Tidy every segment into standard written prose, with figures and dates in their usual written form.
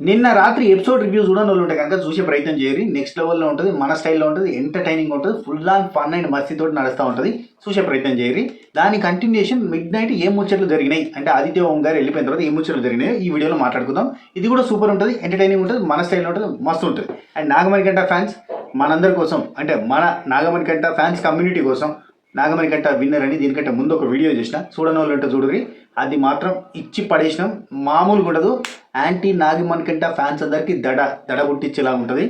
నిన్న రాత్రి episode review చూడని వాళ్ళు ఉంటే కనుక చూసే ప్రయత్నం చేయరు. నెక్స్ట్ లెవెల్లో ఉంటుంది, మన స్టైల్లో ఉంటుంది, ఎంటర్టైనింగ్ ఉంటుంది, ఫుల్ ఆన్ ఫన్ అండ్ మస్తీతోటి నడుస్తూ ఉంటుంది. చూసే ప్రయత్నం చేయరు. దాని కంటిన్యూషన్ మిడ్ నైట్ ఏం ముచ్చట్లు జరిగినాయి అంటే ఆదిత్య ఓం గారు వెళ్ళిపోయిన తర్వాత ఏం ముచ్చట్లు జరిగినాయి ఈ వీడియోలో మాట్లాడుకుందాం. ఇది కూడా సూపర్ ఉంటుంది, ఎంటర్టైనింగ్ ఉంటుంది, మన స్టైల్లో ఉంటుంది, మస్తు ఉంటుంది. అండ్ నాగమణికంఠ ఫ్యాన్స్ మనందరి కోసం అంటే మన నాగమణికంఠ ఫ్యాన్స్ కమ్యూనిటీ కోసం నాగమణికంఠ విన్నర్ అని దీనికంటే ముందు ఒక వీడియో చేసిన, చూడని వాళ్ళు ఉంటే చూడరి. అది మాత్రం ఇచ్చి పడేసినాం, మామూలుగా ఉండదు. యాంటీ నాగమణికంఠ ఫ్యాన్స్ అందరికీ దడ పుట్టించేలా ఉంటుంది.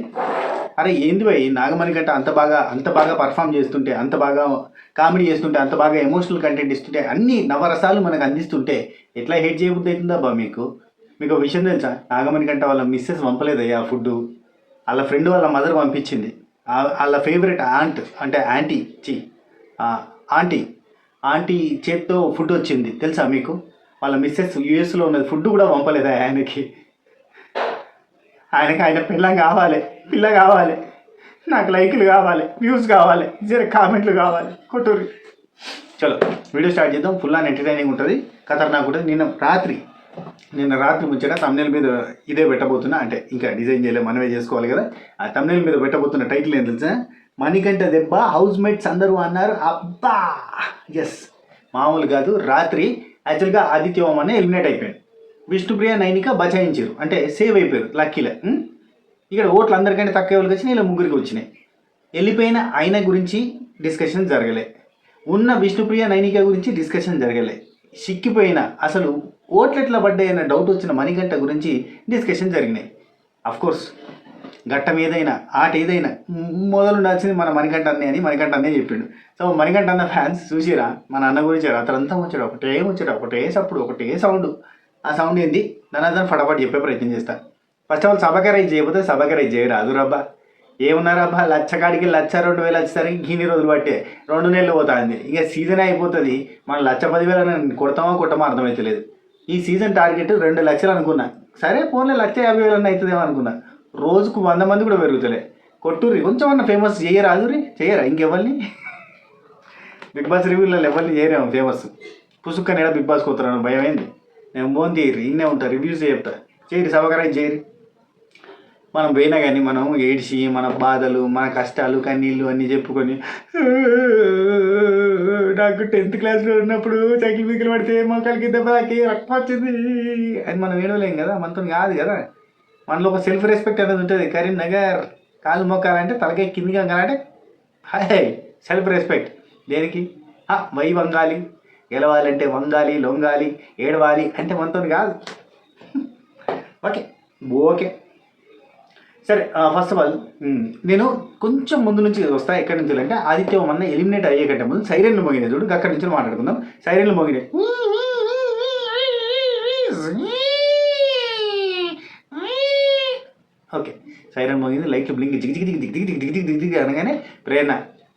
అరే ఏంది భయ్, నాగమణికంఠ అంత బాగా పర్ఫామ్ చేస్తుంటే, అంత బాగా కామెడీ చేస్తుంటే, అంత బాగా ఎమోషనల్ కంటెంట్ ఇస్తుంటే, అన్ని నవరసాలు మనకు అందిస్తుంటే ఎట్లా హేట్ చేయబుద్ధి అవుతుందా బా మీకు ఒక విషయం తెలుసా? నాగమణికంఠ వాళ్ళ మిస్సెస్ పంపలేదయ్యా ఫుడ్, వాళ్ళ ఫ్రెండ్ వాళ్ళ మదర్ పంపించింది. వాళ్ళ ఫేవరెట్ అంటే ఆంటీ చేత్తో ఫుడ్ వచ్చింది తెలుసా మీకు? వాళ్ళ మిస్సెస్ యూఎస్లో ఉన్నది, ఫుడ్ కూడా పంపలేదు ఆయనకి ఆయన పిల్ల కావాలి, నాకు లైకులు కావాలి, వ్యూస్ కావాలి, జర కామెంట్లు కావాలి, కొట్టూరి. చలో వీడియో స్టార్ట్ చేద్దాం. ఫుల్ ఆన్ ఎంటర్టైనింగ్ ఉంటుంది, ఖతర్నాక్ ఉంటుంది. నిన్న రాత్రి ముచ్చట తమ్నెయిల్ మీద ఇదే పెట్టబోతున్నా, అంటే ఇంకా డిజైన్ చేయలేదు, మనమే చేసుకోవాలి కదా. ఆ తమ్నెయిల్ మీద పెట్టబోతున్న టైటిల్ ఏం తెలుసా? మణికంఠ దెబ్బ హౌస్ మేట్స్ అందరూ అన్నారు. అబ్బా ఎస్, మామూలు కాదు. రాత్రి యాక్చువల్గా ఆదిత్య ఓం అనే ఎలిమినేట్ అయిపోయాడు, విష్ణుప్రియ నైనిక బచాయించారు, అంటే సేవ్ అయిపోయారు లక్కీలో. ఇక్కడ ఓట్లు అందరికంటే తక్కువ ఎవరికి వచ్చినాయి, ఇలా ముగ్గురికి వచ్చినాయి. వెళ్ళిపోయిన ఆయన గురించి డిస్కషన్ జరగలే, ఉన్న విష్ణుప్రియ నైనిక గురించి డిస్కషన్ జరగలే, సిక్కిపోయిన అసలు ఓట్లు ఎట్లా పడ్డాయి అన్న డౌట్ వచ్చిన మణికంఠ గురించి డిస్కషన్ జరిగినాయి. అఫ్కోర్స్ ఘట్టం ఏదైనా ఆట ఏదైనా మొదలుండాల్సింది మన మణికంఠ అన్నే చెప్పిండు. సో మణికంఠ అన్న ఫ్యాన్స్ చూసిరా, మన అన్న గురించి రాత్రంతా వచ్చాడు, ఒకటే సప్పుడు, ఒకటే సౌండ్. ఆ సౌండ్ ఏంది దాని ఫటాఫట్ చెప్పే ప్రయత్నం చేస్తా. ఫస్ట్ ఆఫ్ ఆల్ సభకరైజ్ చేయకపోతే సభకరైజ్ చేయరాదు రబ్బా. ఏమున్నారబ్బా, లచ్చకాడికి 1,02,000 వచ్చేసరికి గిన్ని రోజులు పట్టే 2 నెలలు పోతుంది. ఇక సీజన్ అయిపోతుంది, మనం 1,10,000 కొడతామో అర్థమవుతలేదు. ఈ సీజన్ టార్గెట్ 2 లక్షలు అనుకున్నా, సరే ఫోన్లో 1,50,000 అవుతుందేమో అనుకున్నా. రోజుకు 100 మంది కూడా పెరుగుతలే. కొట్టూరి కొంచెం అన్న ఫేమస్ చేయరా ఇంకెవరిని? బిగ్ బాస్ రివ్యూలలో ఎవరిని చేయరేమో ఫేమస్. పుసుక్క నేడ బిగ్ బాస్ పోతున్నాను భయం ఏంది? నేను మోన్ తీయరు, ఇన్నే ఉంటా, రివ్యూస్ చెప్తా. చేయరు, సభకరైజ్ చేయరు. మనం పోయినా కానీ మనం ఏడ్చి మన బాధలు, మన కష్టాలు, కన్నీళ్ళు అన్నీ చెప్పుకొని, నాకు 10th క్లాస్లో ఉన్నప్పుడు సైకిల్ బిక్కులు పడితే మొక్కలకి దెబ్బకి రక్తం వచ్చింది అని మనం ఏడవలేం కదా, మనతో కాదు కదా. మనలో ఒక సెల్ఫ్ రెస్పెక్ట్ అనేది ఉంటుంది. కరీంనగర్ కాలు మొక్కాలంటే తలకే కిందికి వంగాలంటే హాయ్ సెల్ఫ్ రెస్పెక్ట్. దేనికి? వై వంగాలి, గెలవాలంటే వంగాలి, లొంగాలి, ఏడవాలి అంటే మనతో కాదు. ఓకే సరే. ఫస్ట్ ఆఫ్ ఆల్ నేను కొంచెం ముందు నుంచి వస్తా. ఎక్కడి నుంచి అంటే ఆదిత్య ఓం అన్న ఎలిమినేట్ అయ్యే కంటే ముందు సైరన్లు మోగినాయి చూడు, అక్కడి నుంచి మాట్లాడుకుందాం. సైరన్లు మోగినాయి, ఓకే. సైరన్ మోగింది, లైట్లు బ్లింక్ దిగి అనగానే ప్రేరణ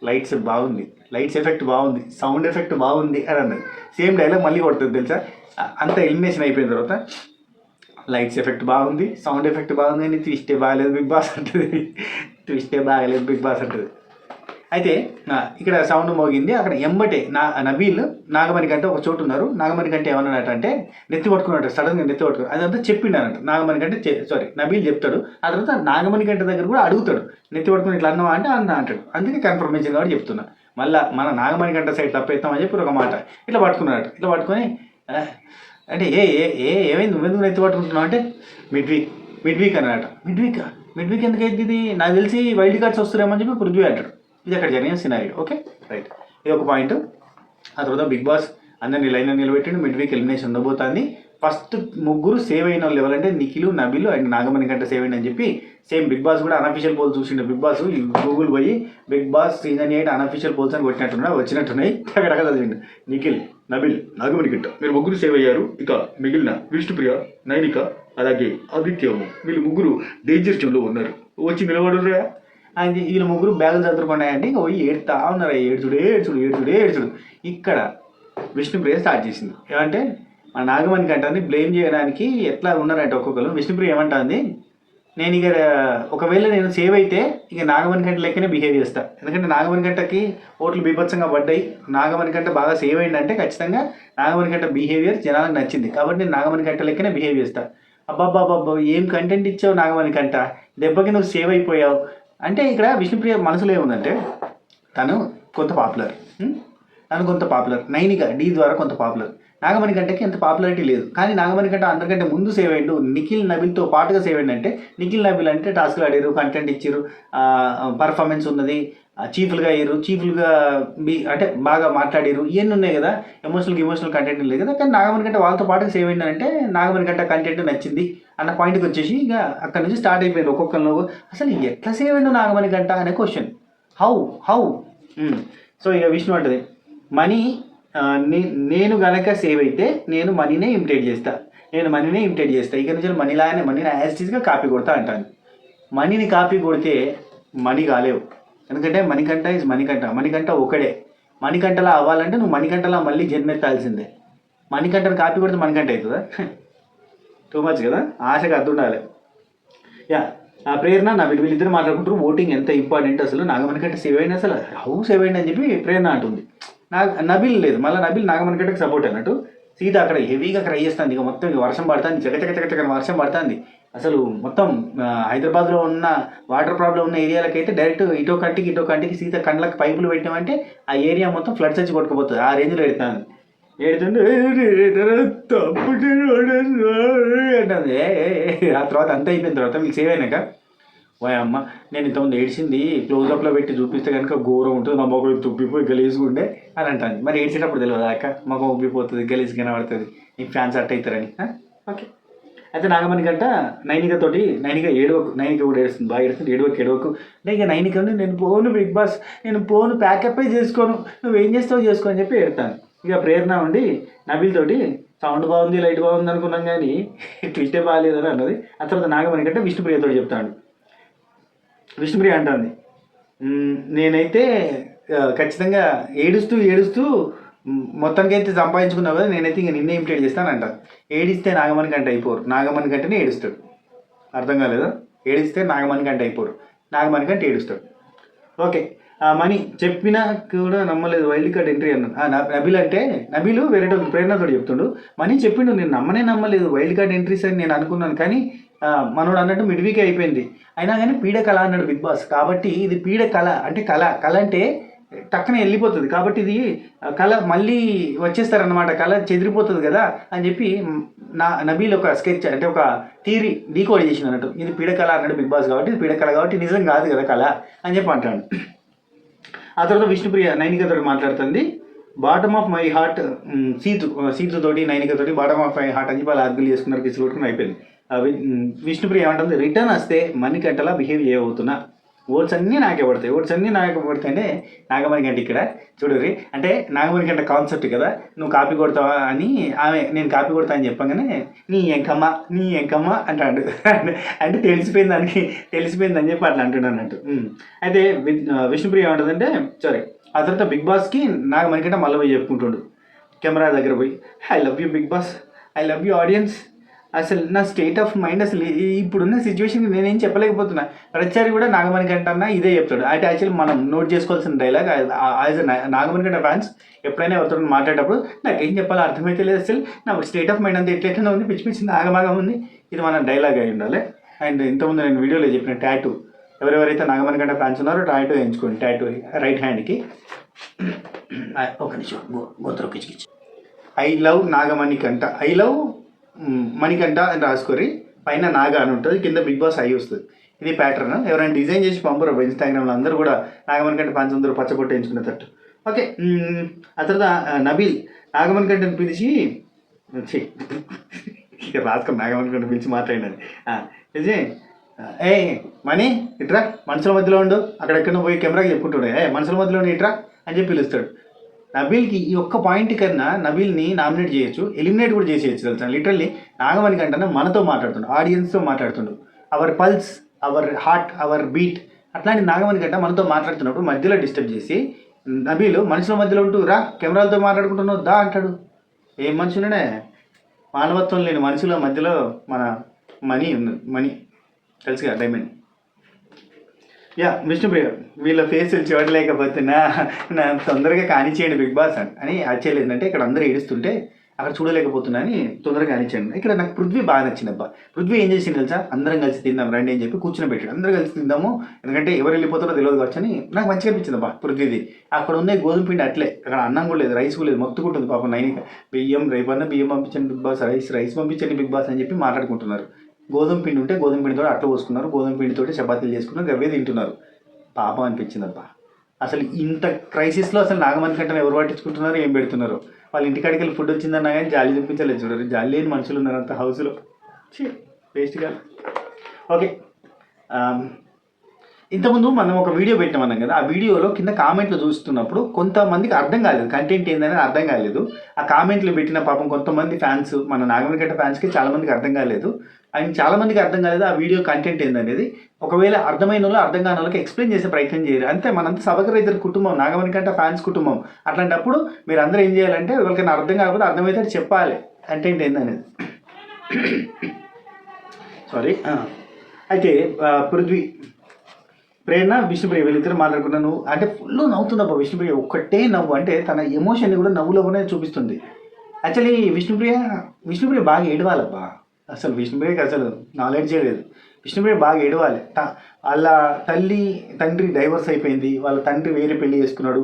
లైట్స్ బాగుంది, లైట్స్ ఎఫెక్ట్ బాగుంది, సౌండ్ ఎఫెక్ట్ బాగుంది అని అన్నది. సేమ్ డైలాగ్ మళ్ళీ కొడుతుంది తెలుసా. అంత ఎలిమినేషన్ అయిపోయిన తర్వాత లైట్స్ ఎఫెక్ట్ బాగుంది, సౌండ్ ఎఫెక్ట్ బాగుంది అని ట్విస్టే బాగలేదు బిగ్ బాస్ అంటుంది. అయితే ఇక్కడ సౌండ్ మోగింది, అక్కడ ఎంబటే నబీల్ నాగమణికంఠ ఒక చోటు ఉన్నారు. నాగమణికంఠ ఏమన్నాడంటే నెత్తి పట్టుకున్నాడు, సడన్గా నెత్తి పట్టుకుని అదంతా చెప్పిండనంట. నబీల్ చెప్తాడు, ఆ తర్వాత నాగమణికంఠ దగ్గర కూడా అడుగుతాడు, నెత్తి పట్టుకుని ఇట్లా అన్నావా అంటే అంటాడు. అందుకే కన్ఫర్మేషన్ కాబట్టి చెప్తున్నా. మళ్ళీ మన నాగమణికంఠ సైడ్ తప్పేస్తామని చెప్పి ఒక మాట ఇట్లా పట్టుకున్నాడు. ఇట్లా పట్టుకొని అంటే ఏమైంది, నువ్వెందుకు నెత్తి పట్టుకుంటున్నావు అంటే మిడ్ వీక్ అన్నమాట. మిడ్ వీక్ ఎందుకు అయింది ఇది? నాకు తెలిసి వైల్డ్ కార్డ్స్ వస్తున్నామని చెప్పి పృథ్వీ అంటాడు. ఇది అక్కడ జరిగిన సినారియో. ఓకే రైట్, ఇది ఒక పాయింట్. ఆ తర్వాత బిగ్ బాస్ అందరినీ లైన్లో నిలబెట్టిండు. మిడ్ వీక్ ఎలిమినేషన్ ఉండబోతుంది. ఫస్ట్ ముగ్గురు సేవ్ అయిన వాళ్ళు ఎవరంటే నిఖిల్, నబీల్ అండ్ నాగమణికంఠ సేవ్ అయిందని చెప్పి సేమ్ బిగ్ బాస్ కూడా అనఫిషియల్ పోల్స్ చూసిండు. బిగ్ బాస్ గూగుల్ పోయి Big Boss season 8 unofficial polls అని వచ్చినట్టున్నాయి. అక్కడ చదివిండు. నిఖిల్, నబీల్, నాగమణికంఠ మీరు ముగ్గురు సేవ్ అయ్యారు. ఇక మిగిలిన విష్ణుప్రియ, నైనిక అలాగే ఆదిత్యము వీళ్ళు ముగ్గురు డేంజర్ జోన్లో ఉన్నారు, వచ్చి నిలబడురా అని వీళ్ళు ముగ్గురు బ్యాగులు చదువుకున్నాయంటే ఇంకా పోయి ఏడుతా ఉన్నారు. ఏడ్చుడు. ఇక్కడ విష్ణుప్రియ స్టార్ట్ చేసింది. ఏమంటే మా నాగమణికంఠని బ్లేమ్ చేయడానికి ఎట్లా ఉన్నారంటే ఒక్కొక్కరు. విష్ణుప్రియ ఏమంటుంది, నేను ఇక ఒకవేళ నేను సేవ్ అయితే ఇక నాగమణికంఠ లెక్కనే బిహేవ్ చేస్తాను. ఎందుకంటే నాగమణికంఠకి ఓట్లు బీభత్సంగా పడ్డాయి, నాగమణికంఠ బాగా సేవ్ అయిందంటే ఖచ్చితంగా నాగమణికంఠ బిహేవియర్ జనాలకు నచ్చింది, కాబట్టి నేను నాగమణికంఠ లెక్కనే బిహేవ్ చేస్తాను. అబ్బాబ్బాబ్బా ఏం కంటెంట్ ఇచ్చావు నాగమణికంట, దెబ్బకి నువ్వు సేవ్ అయిపోయావు అంటే ఇక్కడ విష్ణుప్రియ మనసులో ఏముందంటే తను కొంత పాపులర్, నైనిక డీ ద్వారా కొంత పాపులర్. నాగమణికంటకి అంత పాపులారిటీ లేదు, కానీ నాగమణికంట అందరికంటే ముందు సేవ్ అయ్యిండు. నిఖిల్ నబిల్తో పాటుగా సేవ్ అయ్యిండు. అంటే నిఖిల్ నబిల్ అంటే టాస్క్లు ఆడారు, కంటెంట్ ఇచ్చారు, పర్ఫార్మెన్స్ ఉన్నది, చీఫ్లుగా అయ్యారు, చీఫ్లుగా అంటే బాగా మాట్లాడారు, ఇవన్నీ ఉన్నాయి కదా, ఎమోషనల్ కంటెంట్ లేదు కదా. కానీ నాగమణికంట వాళ్ళతో పాటుగా సేవ్ అయ్యిండు అంటే నాగమణికంట కంటెంట్ నచ్చింది అన్న పాయింట్కి వచ్చేసి ఇక అక్కడ నుంచి స్టార్ట్ అయిపోయింది ఒక్కొక్కరిలో. అసలు ఎట్లా సేవ్ అయ్యిండు నాగమణికంట అనే క్వశ్చన్. హౌ సో ఇక విష్ణు అంటది మనీ, నేను గనక సేవ్ అయితే నేను మనీనే ఇమిటేట్ చేస్తా, ఇక నుంచి మనీని యాజిటీస్గా కాపీ కొడతా అంటాను. మనీని కాపీ కొడితే మనీ కాలేవు, ఎందుకంటే మణికంఠ ఒకడే. మణికంఠలా అవ్వాలంటే నువ్వు మణికంఠలా మళ్ళీ జన్మెత్తాల్సిందే. మణికంఠను కాపీ కొడితే మణికంఠ అవుతుందా? టూ మచ్ కదా, ఆశగా అర్థం ఉండాలి. ఆ ప్రేరణ వీళ్ళిద్దరు మాట్లాడుకుంటారు ఓటింగ్ ఎంత ఇంపార్టెంట్, అసలు నాగమణికంట సేవ్ అయింది, అసలు హౌ సేవ్ అయింది అని చెప్పి ప్రేరణ అంటుంది. నబిల్ లేదు, మళ్ళీ నబిల్ నాగమణికంటకి సపోర్ట్ అన్నట్టు. సీత అక్కడ హెవీగా క్రై చేస్తుంది, ఇక మొత్తం వర్షం పడుతుంది, చకచక వర్షం పడుతుంది. అసలు మొత్తం హైదరాబాద్లో ఉన్న వాటర్ ప్రాబ్లం ఉన్న ఏరియాలకైతే డైరెక్ట్ ఇటో కంటికి సీత కండ్లకు పైపులు పెట్టామంటే ఆ ఏరియా మొత్తం ఫ్లడ్స్ వచ్చి కొట్టుకుపోతుంది, ఆ రేంజ్లో ఎడుతుంది. అంటుంది. ఆ తర్వాత అంత అయిపోయిన తర్వాత మీకు సేవ్ అయినాక అమ్మ నేను ఇంతకుముందు ఏడ్చింది క్లోజ్అప్లో పెట్టి చూపిస్తే కనుక ఘోరం ఉంటుంది, మా మొక్కలు తుప్పిపోయి గలీజుకుండే అని అంటుంది. మరి ఏడ్చేటప్పుడు తెలియదు అక్క మొక్క ఉబ్బిపోతుంది, గలీజ్ కనబడుతుంది, నీకు ఫ్యాన్స్ అట్ అవుతారని. ఓకే, అయితే నాగమణికంట నైనిక కూడా ఏడుస్తుంది, బాగా ఏడుస్తుంది. ఏడవకు అంటే ఇక నైనికని నేను పోను బిగ్ బాస్, నేను పోను ప్యాకప్ చేసుకోను, నువ్వేం చేస్తావు చేసుకో అని చెప్పి ఏడతాను. ఇక ప్రేరణ ఉండి నబిల్ తోటి సౌండ్ బాగుంది, లైట్ బాగుంది అనుకున్నాం కానీ ట్విస్టే బాగాలేదని అన్నది. ఆ తర్వాత నాగమణికంట విష్ణుప్రియతో చెప్తాడు. విష్ణుప్రియ అంటుంది నేనైతే ఖచ్చితంగా ఏడుస్తూ మొత్తానికి అయితే సంపాదించుకున్నావు కదా, నేనైతే ఇంక నిన్నే ఇమిటేట్ చేస్తానంట. ఏడిస్తే నాగమణికంట అయిపోరు, నాగమణికంటనే ఏడుస్తాడు. అర్థం కాలేదా? ఏడిస్తే నాగమణికంట అయిపోరు, నాగమణికంట ఏడుస్తాడు. ఓకే, మనీ చెప్పినా కూడా నమ్మలేదు, వైల్డ్ కార్డ్ ఎంట్రీ అన్నాడు. నబీలు వేరే ప్రేరణతో చెప్తుండు. మనీ చెప్పిండు నేను నమ్మలేదు వైల్డ్ కార్డ్ ఎంట్రీస్ అని నేను అనుకున్నాను, కానీ మనోడు అన్నట్టు మిడ్ వీక్ అయిపోయింది, అయినా కానీ పీడకళ అన్నాడు బిగ్ బాస్. కాబట్టి ఇది పీడకళ అంటే కళ అంటే టక్కన వెళ్ళిపోతుంది, కాబట్టి ఇది కళ మళ్ళీ వచ్చేస్తారనమాట, కళ చెదిరిపోతుంది కదా అని చెప్పి నబీల్ ఒక స్కెచ్ అంటే ఒక థియరీ డీకోడ్ చేసిన అన్నట్టు. ఇది పీడకళ అన్నాడు బిగ్ బాస్, కాబట్టి ఇది పీడకళ కాబట్టి నిజం కాదు కదా కళ అని చెప్పి అంటాడు. ఆ తర్వాత విష్ణుప్రియ నైనికతో మాట్లాడుతుంది. బాటమ్ ఆఫ్ మై హార్ట్ సీతుతోటి నైనికతోటి బాటమ్ ఆఫ్ మై హార్ట్ అని చెప్పి అలా అర్గులు చేసుకున్నారు, కిసులు కొట్టుకుని అయిపోయింది. విష్ణుప్రియ ఏమంటుంది రిటర్న్ వస్తే మణికంటలా బిహేవ్ చేయబోతున్నా, ఓట్స్ అన్నీ నాకే పడతాయి అంటే నాగమణికంట ఇక్కడ చూడరి అంటే నాగమణికంట కాన్సెప్ట్ కదా, నువ్వు కాపీ కొడతావా అని ఆమె నేను కాపీ కొడతా అని చెప్పగానే నీ ఎంకమ్మ అంటాడు. అంటే తెలిసిపోయిందని చెప్పి అట్లా అంటున్నాడు అన్నట్టు. అయితే విష్ణుప్రియ ఏమంటుందంటే ఆ తర్వాత బిగ్ బాస్కి నాగమణికంట మళ్ళీ పోయి చెప్పుకుంటుండు కెమెరా దగ్గర పోయి, I love you Big Boss, I love you audience, అసలు నా స్టేట్ ఆఫ్ మైండ్ అసలు ఇప్పుడున్న సిచ్యువేషన్కి నేనేం చెప్పలేకపోతున్నా. ప్రతిసారి కూడా నాగమణికంట అన్న ఇదే చెప్తాడు. అంటే యాక్చువల్లీ మనం నోట్ చేసుకోవాల్సిన డైలాగ్ యాజ్ నాగమణికంట ఫ్యాన్స్ ఎప్పుడైనా ఎవరితో మాట్లాడేటప్పుడు నాకేం చెప్పాలో అర్థమైతే లేదు, అసలు నా స్టేట్ ఆఫ్ మైండ్ అంతా ఎట్లెట్లా ఉంది, పిచ్చి నాగమాగం ఉంది, ఇది మన డైలాగ్ అయి ఉండాలి. అండ్ ఇంతకుముందు నేను వీడియోలో చెప్పిన టాటూ, ఎవరెవరైతే నాగమణికంట ఫ్యాన్స్ ఉన్నారో టాటూ వేయించుకోండి, టాటూ రైట్ హ్యాండ్కి. ఒక నిమిషం గొంతులో కిచ్చి I love Nagamanikanta, I love Manikanta అని రాసుకొని పైన నాగా అని ఉంటుంది, కింద బిగ్ బాస్ అయి వస్తుంది. ఇది ప్యాటర్న్. ఎవరైనా డిజైన్ చేసి పంపరు ఇన్స్టాగ్రామ్లో, అందరూ కూడా నాగమణికంట ఫ్యాన్స్ అందరూ పచ్చబొట్టు వేయించుకునేటట్టు. ఓకే, ఆ తర్వాత నబీల్ నాగమణికంటని పిలిచి రాసుకొని నాగమణికంట పిలిచి మాట్లాడినది ఇది మనీ ఇట్రా మనుషుల మధ్యలో ఉండు, అక్కడెక్కడ పోయి కెమెరాకి చెప్పుకుంటుండే మనుషుల మధ్యలో ఇట్రా అని చెప్పి పిలుస్తాడు. నబీల్కి ఈ ఒక్క పాయింట్ కన్నా నబీల్ని నామినేట్ చేయొచ్చు, ఎలిమినేట్ కూడా చేసేయచ్చు తెలుసా. లిటరల్లీ నాగమణికంటనే మనతో మాట్లాడుతుండు, ఆడియన్స్తో మాట్లాడుతుండు, our pulse, our heart, our beat, అట్లాంటి నాగమణికంట మనతో మాట్లాడుతున్నప్పుడు మధ్యలో డిస్టర్బ్ చేసి నబీలు మనుషుల మధ్యలో ఉంటూ రా కెమెరాలతో మాట్లాడుకుంటున్నావు దా అంటాడు. ఏం మనుషులనే, మానవత్వం లేని మనుషుల మధ్యలో మన మనీ తెలుసుగా డైమండ్. విష్ణుప్రియ వీళ్ళ ఫేసులు చూడలేకపోతున్నా నా తొందరగా కానిచేయండి బిగ్ బాస్ అని యాక్చువల్ ఏంటంటే ఇక్కడ అందరూ ఏడుస్తుంటే అక్కడ చూడలేకపోతున్నా అని తొందరగా అనిచ్చాను. ఇక్కడ నాకు పృథ్వీ బాగా నచ్చింది అబ్బా. పృథ్వీ ఏం చేసింది తెలుసా, అందరం కలిసి తిందాం రండి అని చెప్పి కూర్చుని పెట్టాడు. అందరం కలిసి తిందాము, ఎందుకంటే ఎవరు వెళ్ళిపోతారో తెలియదు కావచ్చు అని నాకు మంచిగా అనిపించింది అబ్బా పృథ్వీది. అక్కడ ఉన్న గోధుమ పిండి అట్లే, అక్కడ అన్నం కూడా లేదు, రైస్ కూడా లేదు, మొత్తుకుంటుంది పాపం నైనిక. బియ్యం రేపన్నా బియ్యం పంపించండి బిగ్ బాస్, రైస్ పంపించండి బిగ్ బాస్ అని చెప్పి మాట్లాడుకుంటున్నారు. గోధుమ పిండి ఉంటే గోధుమ పిండితో అట్లా పోసుకున్నారు, గోధుమ పిండితోటి చపాతీలు చేసుకున్నారు, అవే తింటున్నారు. పాపం అనిపించింది అబ్బా. అసలు ఇంత క్రైసిస్లో అసలు నాగమణికంటను ఎవరు పట్టించుకుంటున్నారు, ఏం పెడుతున్నారు. వాళ్ళ ఇంటికాడికి వెళ్ళి ఫుడ్ వచ్చిందన్నా కానీ జాలి చూపించలేదు. చూడరు, జాలి లేని మనుషులు ఉన్నారు అంత హౌస్లో. వేస్ట్గా. ఓకే, ఇంతకుముందు మనం ఒక వీడియో పెట్టామన్నాం కదా, ఆ వీడియోలో కింద కామెంట్లు చూస్తున్నప్పుడు కొంతమందికి అర్థం కాలేదు, కంటెంట్ ఏందని అర్థం కాలేదు. ఆ కామెంట్లు పెట్టిన పాపం కొంతమంది ఫ్యాన్స్, మన నాగమణికంట ఫ్యాన్స్కి చాలామందికి అర్థం కాలేదు. అండ్ చాలామందికి అర్థం కాలేదు ఆ వీడియో కంటెంట్ ఏందనేది. ఒకవేళ అర్థమైన వాళ్ళు అర్థం కాని వాళ్ళకి ఎక్స్ప్లెయిన్ చేసే ప్రయత్నం చేయరు. అంతే, మనంతా సబకరైతుల కుటుంబం, నాగమణికంట ఫ్యాన్స్ కుటుంబం. అట్లాంటప్పుడు మీరు అందరూ ఏం చేయాలంటే, ఎవరికైనా అర్థం కాకపోతే అర్థమైతే చెప్పాలి కంటెంట్ ఏందనేది. సారీ. అయితే పృథ్వీ, ప్రేరణ, విష్ణుప్రియ వీళ్ళిద్దరు మాట్లాడుకున్నాను అంటే ఫుల్ నవ్వుతుందబ్బా. విష్ణుప్రియ ఒక్కటే నవ్వు, అంటే తన ఎమోషన్ని కూడా నవ్వులోనే చూపిస్తుంది. యాక్చువల్లీ విష్ణుప్రియ బాగా ఏడవాలబ్బా. అసలు విష్ణుప్రియకి అసలు నాలెడ్జే లేదు. విష్ణుప్రియ బాగా ఏడవాలి. వాళ్ళ తండ్రి డైవర్స్ అయిపోయింది, వాళ్ళ తండ్రి వేరే పెళ్లి చేసుకున్నాడు,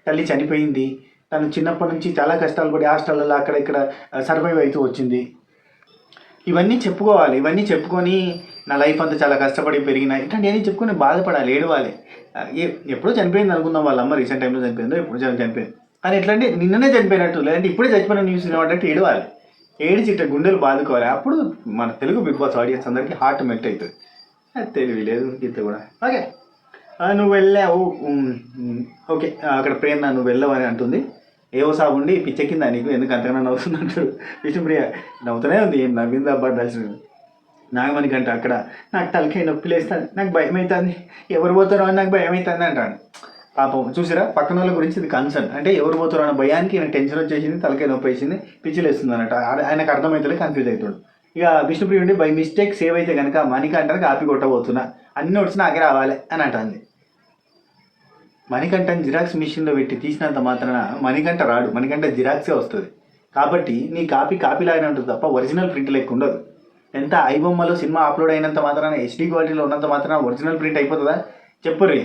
తల్లి చనిపోయింది, తను చిన్నప్పటి నుంచి చాలా కష్టాలు పడి హాస్టల్లో అక్కడ ఇక్కడ సర్వైవ్ అవుతూ వచ్చింది. ఇవన్నీ చెప్పుకోవాలి, ఇవన్నీ చెప్పుకొని నా లైఫ్ అంతా చాలా కష్టపడి పెరిగిన ఇట్లాంటివన్నీ చెప్పుకొని బాధపడాలి, ఏడవాలి. ఎప్పుడో చనిపోయింది అనుకుందాం, వాళ్ళ అమ్మ రీసెంట్ టైంలో చనిపోయిందో ఎప్పుడు చనిపోయింది అని ఎట్లంటే నిన్ననే చనిపోయినట్టు, లేదంటే ఇప్పుడే చచ్చిపోయిన న్యూస్ ఏమంటే ఏడవాలి, ఏడిచి ఇట్లా గుండెలు బాదుకోవాలి. అప్పుడు మన తెలుగు బిగ్ బాస్ ఆడియన్స్ అందరికీ హార్ట్ మెల్ట్ అవుతుంది. అది తెలివి లేదు గీత కూడా. ఓకే, నువ్వు వెళ్ళావు, ఓకే. అక్కడ ప్రేరణ నువ్వు వెళ్ళావు అని అంటుంది. ఏవో సాగుండి పిచ్చెక్కిందా నీకు, ఎందుకు అంతగానో నవ్వుతుంది అంటాడు. విష్ణుప్రియ నవ్వుతూనే ఉంది, ఏం నవ్వింది అబ్బా దర్శనం. నాగమణికంట అక్కడ నాకు తలకాయ నొప్పి లేస్తుంది, నాకు భయం అవుతుంది, ఎవరు పోతారో అని నాకు భయం అవుతుంది అంటాడు. పాపం చూసారా, పక్కన వాళ్ళ గురించి ఇది కన్సర్న్. అంటే ఎవరు పోతారో అన్న భయానికి నాకు టెన్షన్ వచ్చేసింది, తలకాయ నొప్పి వేసింది, పిచ్చిలేస్తుంది అన్నట్టు. ఆయనకు అర్థమవుతుంది, కన్ఫ్యూజ్ అవుతాడు. ఇక విష్ణుప్రియ ఉండి బై మిస్టేక్ సేవ్ అయితే కనుక మణికంఠకి కాపీ కొట్టబోతున్నా, అన్ని నోట్స్ నాకే రావాలి అని అంటుంది. మణికంఠని జిరాక్స్ మిషన్లో పెట్టి తీసినంత మాత్రాన మణికంఠ రాడు, మణికంఠ జిరాక్సే వస్తుంది. కాబట్టి నీ కాపీ లాగానే ఉంటుంది తప్ప ఒరిజినల్ ప్రింట్ లెక్క ఉండదు. ఎంత ఐబొమ్మలో సినిమా అప్లోడ్ అయినంత మాత్రాన, హెచ్డీ క్వాలిటీలో ఉన్నంత మాత్రాన ఒరిజినల్ ప్రింట్ అయిపోతుందా చెప్పుర్రి.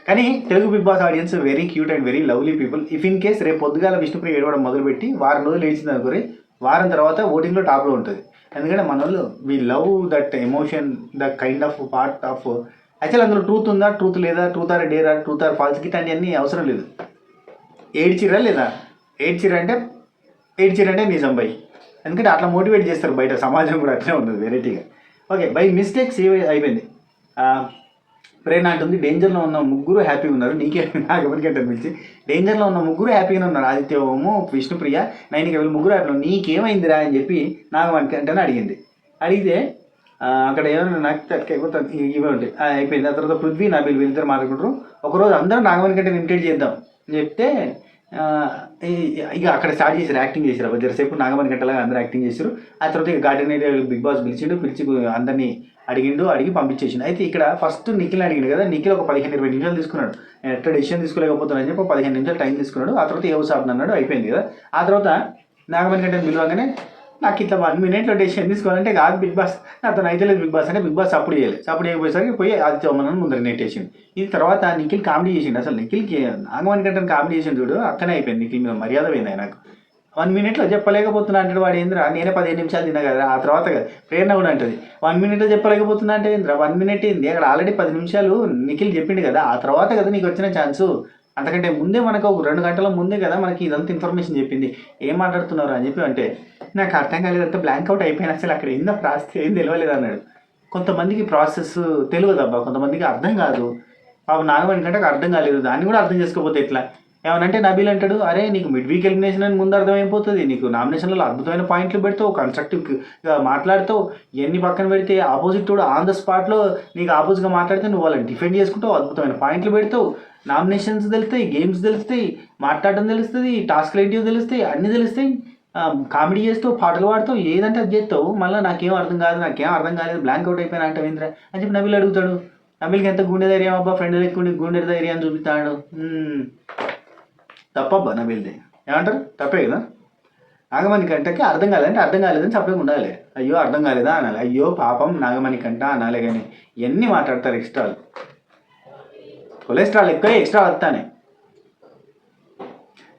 కానీ Telugu Big Boss audience very cute and very lovely people. If in case రేపు పొద్దుగాల విష్ణుప్రియ ఏడవడం మొదలుపెట్టి వారం రోజులు ఏడ్చింది అనుకోరి, వారం తర్వాత ఓటింగ్లో టాప్లో ఉంటుంది. ఎందుకంటే మన వాళ్ళు we love that emotion, the kind of part of. Actual అందులో ట్రూత్ ఉందా, ట్రూత్ లేదా, truth or dare, truth or false గిట్ అన్నీ అవసరం లేదు. ఏడ్చిరా లేదా, ఏడ్చిరంటే నిజం బై. ఎందుకంటే అట్లా మోటివేట్ చేస్తారు బయట, సమాజం కూడా అట్లే ఉంటుంది వెరైటీగా. ఓకే, బై మిస్టేక్ సేవ్ అయిపోయింది. ప్రేరణ అంటుంది డేంజర్లో ఉన్న ముగ్గురు హ్యాపీగా ఉన్నారు, నీకే నాగమణికంట పిలిచి డేంజర్లో ఉన్న ముగ్గురు హ్యాపీగానే ఉన్నారు, ఆదిత్యము, విష్ణుప్రియ, నైన్కి వీళ్ళు ముగ్గురు హ్యాపీ, నీకేమైందిరా అని చెప్పి నాగమణికంటనే అడిగింది. అడిగితే అక్కడ ఏమైనా నాకు ఇవే ఉంటాయి అయిపోయింది. ఆ తర్వాత పృథ్వీ, నబీల్ వీళ్ళిద్దరు మాట్లాడుకుంటారు. ఒకరోజు అందరూ నాగమణికంటని ఇమిటేట్ చేద్దాం అని చెప్తే ఇక అక్కడ స్టార్ట్ చేశారు, యాక్టింగ్ చేశారు. జరసేపు నాగమణికంటలాగా అందరూ యాక్టింగ్ చేశారు. ఆ తర్వాత ఇక గార్డెన్ ఏరియా బిగ్ బాస్ పిలిచి అందరినీ అడిగి పంపించేసిండు. అయితే ఇక్కడ ఫస్ట్ నిఖిల్ని అడిగిండు కదా, నిఖిల్ ఒక 15-20 నిమిషాలు తీసుకున్నాడు. నేను ఎట్లా డెసిషన్ తీసుకోలేకపోతున్నాను చెప్పి 15 నిమిషాలు టైం తీసుకున్నాడు. ఆ తర్వాత ఏవో సాబ్ అన్నాడు, అయిపోయింది కదా. ఆ తర్వాత నాగమణికంటని పిలవగానే నాకు ఇట్లా 1 minute డెసిషన్ తీసుకోవాలంటే కాదు బిగ్ బాస్, నాతో అయితే లేదు బిగ్ బాస్ అంటే బిగ్ బాస్ సపోర్ట్ చేయలేదు. సపోర్ట్ చేయకపోయేసరికి పోయి ఆదిత్యమని ముందర నెట్టేసిండు. ఇది తర్వాత నిఖిల్ కామెడీ చేసిండు. అసలు నిఖిల్కి నాగమణికంటని కామెడీ చేసిండు చూడు, అక్కనే అయిపోయింది. నిఖిల్ మీద మర్యాద పోయింది నాకు. 1 minute చెప్పలేకపోతున్నా అంటే వాడు ఏంద్రా, నేనే 15 నిమిషాలు తిన్నా కదా. ఆ తర్వాత ప్రేరణ కూడా అంటుంది 1 minute చెప్పలేకపోతున్నా అంటే ఏంద్రా, 1 minute ఏంది, అక్కడ ఆల్రెడీ 10 నిమిషాలు నిఖిల్ చెప్పిండు కదా, ఆ తర్వాత కదా నీకు వచ్చిన ఛాన్సు. అంతకంటే ముందే మనకు ఒక 2 గంటల ముందే కదా మనకి ఇదంతా ఇన్ఫర్మేషన్ చెప్పింది. ఏం మాట్లాడుతున్నారు అని చెప్పి అంటే నాకు అర్థం కాలేదంతా బ్లాంక్ అవుట్ అయిపోయినా, అసలు అక్కడ ఏందో ప్రాసెస్ ఏం తెలియలేదు అన్నాడు. కొంతమందికి ప్రాసెస్ తెలియదు అబ్బా, కొంతమందికి అర్థం కాదు. పాపం నాగమణికంటే అర్థం కాలేదు, దాన్ని కూడా అర్థం చేసుకోకపోతే ఎట్లా. ఏమనంటే నబీల్ అంటాడు, అరే నీకు మిడ్ వీక్ ఎలిమినేషన్ అని ముందు అర్థమైపోతుంది, నీకు నామినేషన్లలో అద్భుతమైన పాయింట్లు పెడతావు, కన్స్ట్రక్టివ్గా మాట్లాడతావు, ఇవన్నీ పక్కన పెడితే ఆపోజిట్ కూడా ఆన్ ద స్పాట్లో నీకు ఆపోజిట్గా మాట్లాడితే నువ్వు వాళ్ళని డిఫెండ్ చేసుకుంటావు, అద్భుతమైన పాయింట్లు పెడతావు, నామినేషన్స్ తెలుస్తాయి, గేమ్స్ తెలుస్తాయి, మాట్లాడడం తెలుస్తుంది, టాస్క్లు ఏంటివో తెలుస్తాయి, అన్నీ తెలుస్తాయి, కామెడీ చేస్తావు, పాటలు పాడతావు, ఏదంటే అది చేస్తావు. మళ్ళీ నాకేం అర్థం కాలేదు, బ్లాంక్ అవుట్ అయిపోయినా అంటే ఏంద్రా అని చెప్పి నబీల్ అడుగుతాడు. నబీల్కి ఎంత గుండె ధైర్యం అబ్బా, ఫ్రెండ్ ఎక్కువ గుండె ధైర్యం చూపిస్తాడు. తప్పబ్బా నబీల్ది. ఏమంటారు? తప్పే కదా. నాగమణికంటకి అర్థం కాలేదంటే అర్థం కాలేదని చెప్పకుండా ఉండాలి. అయ్యో అర్థం కాలేదా అనాలి, అయ్యో పాపం నాగమణికంట అనాలి. కానీ ఇవన్నీ మాట్లాడతారు ఎక్స్ట్రాలు. కొలెస్ట్రాల్ ఎక్కువ ఎక్స్ట్రా వస్తానే.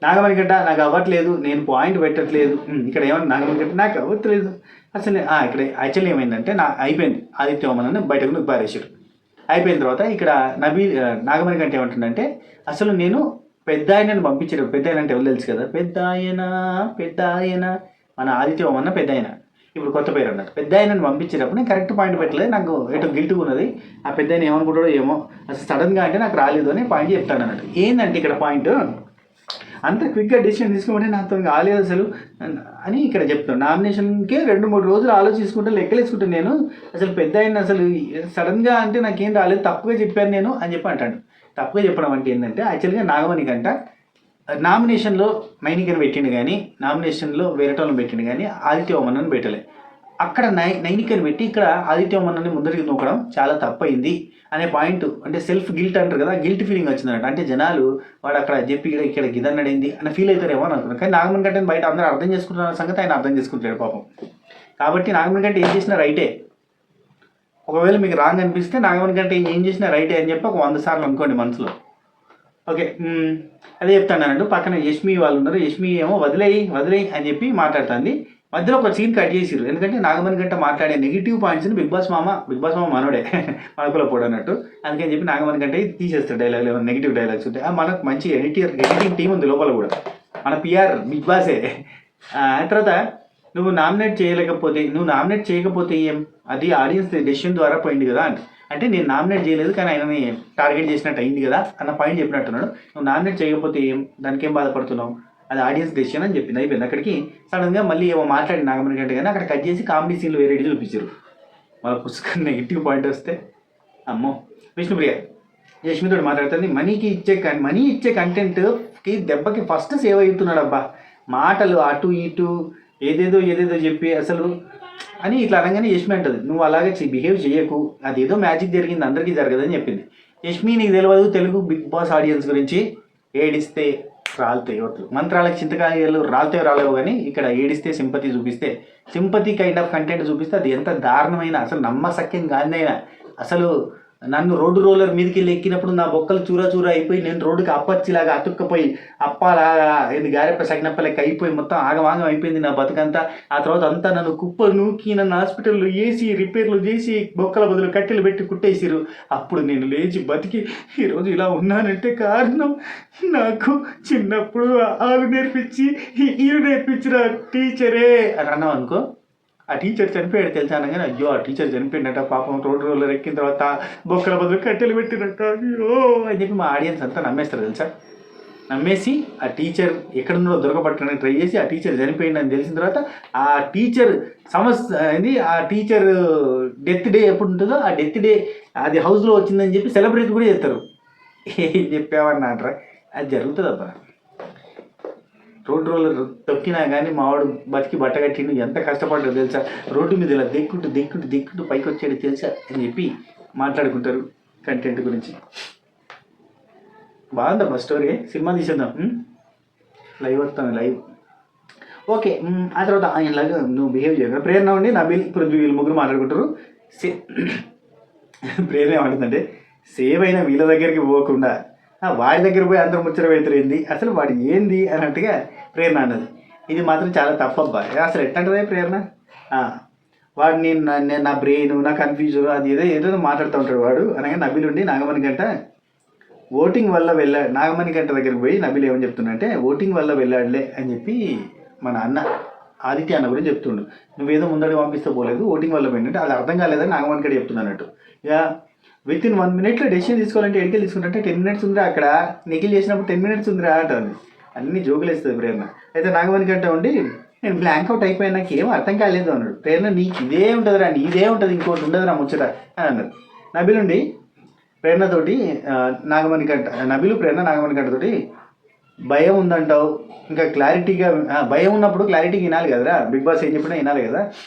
నాగమణికంట నాకు అవ్వట్లేదు, నేను పాయింట్ పెట్టట్లేదు. ఇక్కడ ఏమన్నా నాగమణికంట నాకు అవ్వట్లేదు అసలు. ఇక్కడ యాక్చువల్లీ ఏమైందంటే అయిపోయింది, ఆదిత్యవర్మని బయటకు పారేశారు. అయిపోయిన తర్వాత ఇక్కడ నాగమణికంట ఏమంటుందంటే, అసలు నేను పెద్ద ఆయనని పంపించారు. పెద్ద ఆయన అంటే ఎవరు తెలుసు కదా, పెద్ద ఆయన మన ఆదిత్యవర్మ పెద్ద ఆయన, ఇప్పుడు కొత్త పేరు అన్నట్టు. పెద్ద ఆయనని పంపించేటప్పుడు నేను కరెక్ట్ పాయింట్ పెట్టలేదు, నాకు ఎటో గిల్ట్గా ఉన్నది. ఆ పెద్ద ఆయన ఏమనుకుంటాడో ఏమో, అసలు సడన్గా అంటే నాకు రాలేదు అని పాయింట్ చెప్తాను అన్నట్టు. ఏంటంటే ఇక్కడ పాయింట్, అంత క్విక్గా డెసిషన్ తీసుకోమంటే నాతో కాలేదు అసలు అని ఇక్కడ చెప్తాను. నామినేషన్కే 2-3 రోజులు ఆలోచించుకుంటే లెక్కలేసుకుంటాను నేను. అసలు పెద్ద ఆయన అసలు సడన్గా అంటే నాకేం రాలేదు, తప్పుగా చెప్పాను నేను అని చెప్పి అంటాడు. తప్పుగా చెప్పడం అంటే ఏంటంటే, యాక్చువల్గా నాగమణికంట నామినేషన్లో నైనికని పెట్టిండు కానీ, నామినేషన్లో వేరేటోళ్ళని పెట్టిండు కానీ ఆదిత్యవర్మని పెట్టలే. అక్కడ నైనికని పెట్టి ఇక్కడ ఆదిత్యవర్మని ముందరికి నూకడం చాలా తప్పైంది అనే పాయింట్. అంటే సెల్ఫ్ గిల్ట్ అంటారు కదా, గిల్ట్ ఫీలింగ్ వచ్చిందన్నట్టు. అంటే జనాలు వాడు అక్కడ చెప్పి ఇక్కడ గిదన్నడింది అని ఫీల్ అవుతారేమో అని అనుకున్నాను. కానీ నాగమణికంటని బయట అందరూ అర్థం చేసుకుంటున్న సంగతి ఆయన అర్థం చేసుకుంటాడు పాపం. కాబట్టి నాగమణికంట ఏం చేసినా రైటే. ఒకవేళ మీకు రాంగ్ అనిపిస్తే నాగమణికంట ఏం చేసినా రైటే అని చెప్పి ఒక 100 సార్లు అనుకోండి మనసులో. ఓకే, అదే చెప్తాను అన్నట్టు. పక్కన యష్మి వాళ్ళు ఉన్నారు. యష్మి ఏమో వదిలేయి అని చెప్పి మాట్లాడుతుంది. మధ్యలో ఒక సీన్ కట్ చేసిరు. ఎందుకంటే నాగమణికంట మాట్లాడే నెగిటివ్ పాయింట్స్ని బిగ్ బాస్ మామ మనోడే మనకులో పోడు అన్నట్టు. అందుకని చెప్పి నాగమణికంట తీసేస్తాడు డైలాగ్, ఏమైనా నెగిటివ్ డైలాగ్స్ ఉంటాయి. మనకు మంచి ఎడిటింగ్ టీం ఉంది లోపల కూడా, మన పిఆర్ బిగ్ బాసే. తర్వాత నువ్వు నామినేట్ చేయకపోతే ఏం, అది ఆడియన్స్ డెసిషన్ ద్వారా పోయింది కదా అంటే నేను నామినేట్ చేయలేదు కానీ ఆయనని టార్గెట్ చేసినట్టు అయింది కదా అన్న పాయింట్ చెప్పినట్టున్నాడు. నువ్వు నామినేట్ చేయకపోతే ఏం, దానికి ఏం బాధపడుతున్నావు, అది ఆడియన్స్ డెసిషన్ అని చెప్పింది. అయిపోయింది. అక్కడికి సడన్గా మళ్ళీ ఏమో మాట్లాడి నాగమణికంట కానీ అక్కడ కట్ చేసి కామెడీ సీన్లు వేరే చూపించారు. వాళ్ళ పుస్తకం నెగిటివ్ పాయింట్ వస్తే అమ్మో. విష్ణుప్రియ యష్మితో మాట్లాడుతుంది. మనీ ఇచ్చే కంటెంట్కి దెబ్బకి ఫస్ట్ సేవ్ అవుతున్నాడు అబ్బా. మాటలు అటు ఇటు ఏదేదో చెప్పి అసలు అని ఇట్లా అనగానే యష్మి అంటుంది, నువ్వు అలాగే బిహేవ్ చేయకు, అదేదో మ్యాజిక్ జరిగింది అందరికీ జరగదని చెప్పింది. యష్మి నీకు తెలియదు తెలుగు బిగ్ బాస్ ఆడియన్స్ గురించి. ఏడిస్తే రాలుతాయి ఓట్లు, మంత్రాలకు చింతకాయలు రాలేవు కానీ ఇక్కడ ఏడిస్తే సింపతి కైండ్ ఆఫ్ కంటెంట్ చూపిస్తే అది ఎంత దారుణమైన, అసలు నమ్మశక్యం కాదైనా. అసలు నన్ను రోడ్డు రోలర్ మీదకి వెళ్ళి ఎక్కినప్పుడు నా బొక్కలు చూర అయిపోయి నేను రోడ్డుకి అప్పచ్చిలాగా అతుక్కపోయి అప్పాలాగా గారెప్ప సగినప్ప లెక్క అయిపోయి మొత్తం ఆగమాగం అయిపోయింది నా బతుకంతా. ఆ తర్వాత అంతా నన్ను కుప్పలు నూకి నన్ను హాస్పిటల్లో వేసి రిపేర్లు చేసి బొక్కల బదులు కట్టెలు పెట్టి కుట్టేసిరు. అప్పుడు నేను లేచి బతికి ఈరోజు ఇలా ఉన్నానంటే కారణం నాకు చిన్నప్పుడు ఆలు నేర్పించి ఇవి నేర్పించిన టీచరే అని అన్నాం అనుకో. ఆ టీచర్ చనిపోయాడు తెలుసా అనగానే, అయ్యో ఆ టీచర్ చనిపోయిందట పాపం, రోడ్డు రోలర్ ఎక్కిన తర్వాత బొక్కల బదులు కట్టెలు పెట్టినట్ట అయ్యో అని చెప్పి మా ఆడియన్స్ అంతా నమ్మేస్తారు తెలుసా. నమ్మేసి ఆ టీచర్ ఎక్కడున్నో దొరకబట్టడానికి ట్రై చేసి ఆ టీచర్ చనిపోయిందని తెలిసిన తర్వాత ఆ టీచర్ ఆ టీచర్ డెత్ డే ఎప్పుడు ఉంటుందో ఆ డెత్ డే అది హౌస్లో వచ్చిందని చెప్పి సెలబ్రేట్ కూడా చేస్తారు. ఏం చెప్పావన్నా అంటారా, అది జరుగుతుంది అబ్బా. రోడ్డు రోలర్ తొక్కినా కానీ మావాడు బతికి బట్ట కట్టిండు, ఎంత కష్టపడ్డాడు తెలుసా. రోడ్డు మీద ఇలా దిక్కుంటూ పైకి వచ్చాడు తెలుసా అని చెప్పి మాట్లాడుకుంటారు కంటెంట్ గురించి. బాగుందమ్మా స్టోరీ, సినిమా తీసేద్దాం. లైవ్ వస్తాను లైవ్. ఓకే, ఆ తర్వాత ఆయనలాగా నువ్వు బిహేవ్ చేయగలరు. ప్రేరణ ఉండి నబీల్ పృథ్వీ వీళ్ళు ముగ్గురు మాట్లాడుకుంటారు. ప్రేరణ ఏమంటుందంటే, సేవ్ అయిన వీళ్ళ దగ్గరికి పోకుండా వాడి దగ్గర పోయి అందరూ ముచ్చట పెడుతుంది, అసలు వాడు ఏంది అన్నట్టుగా ప్రేరణ అన్నది. ఇది మాత్రం చాలా తప్పబ్బా. అసలు ఎట్లంటదే ప్రేరణ, వాడు నేను నా బ్రెయిన్ నా కన్ఫ్యూజన్ అది ఏదో మాట్లాడుతూ ఉంటాడు వాడు అనగా. నబీల్ ఉండి నాగమణికంట ఓటింగ్ వల్ల నాగమణికంట దగ్గరికి పోయి నబీల్ ఏమని చెప్తున్నంటే, ఓటింగ్ వల్ల వెళ్ళాడులే అని చెప్పి మన అన్న ఆదిత్య అన్న గురించి చెప్తుండు. నువ్వేదో ముందడి పంపిస్తే పోలేదు, ఓటింగ్ వల్ల పోయిందంటే అది అర్థం కాలేదని నాగమణికంట చెప్తున్నట్టు. ఇక విత్ ఇన్ 1 minute డెసిషన్ తీసుకోవాలంటే ఎడికి తీసుకుంటే 10 minutes ఉందిరా, అక్కడ నిఖిల్ చేసినప్పుడు 10 minutes ఉందిరా అంటుంది. అన్ని జోకులు వేస్తుంది ప్రేరణ. అయితే నాగమణికంట ఉండి నేను బ్లాంక్ అవుట్ అయిపోయాను, నాకు ఏం అర్థం కాలేదు అన్నాడు. ప్రేరణ నీకు ఇదే ఉంటుందిరా, నీదే ఉంటుంది, ఇంకోటి ఉండదురా ముచ్చట అని అన్నాడు. నబీల్ ఉండి ప్రేరణతోటి ప్రేరణ నాగమణికంటతోటి భయం ఉందంటావు, ఇంకా క్లారిటీగా భయం ఉన్నప్పుడు క్లారిటీగా వినాలి కదరా, బిగ్ బాస్ ఏం చెప్పినా వినాలి కదా,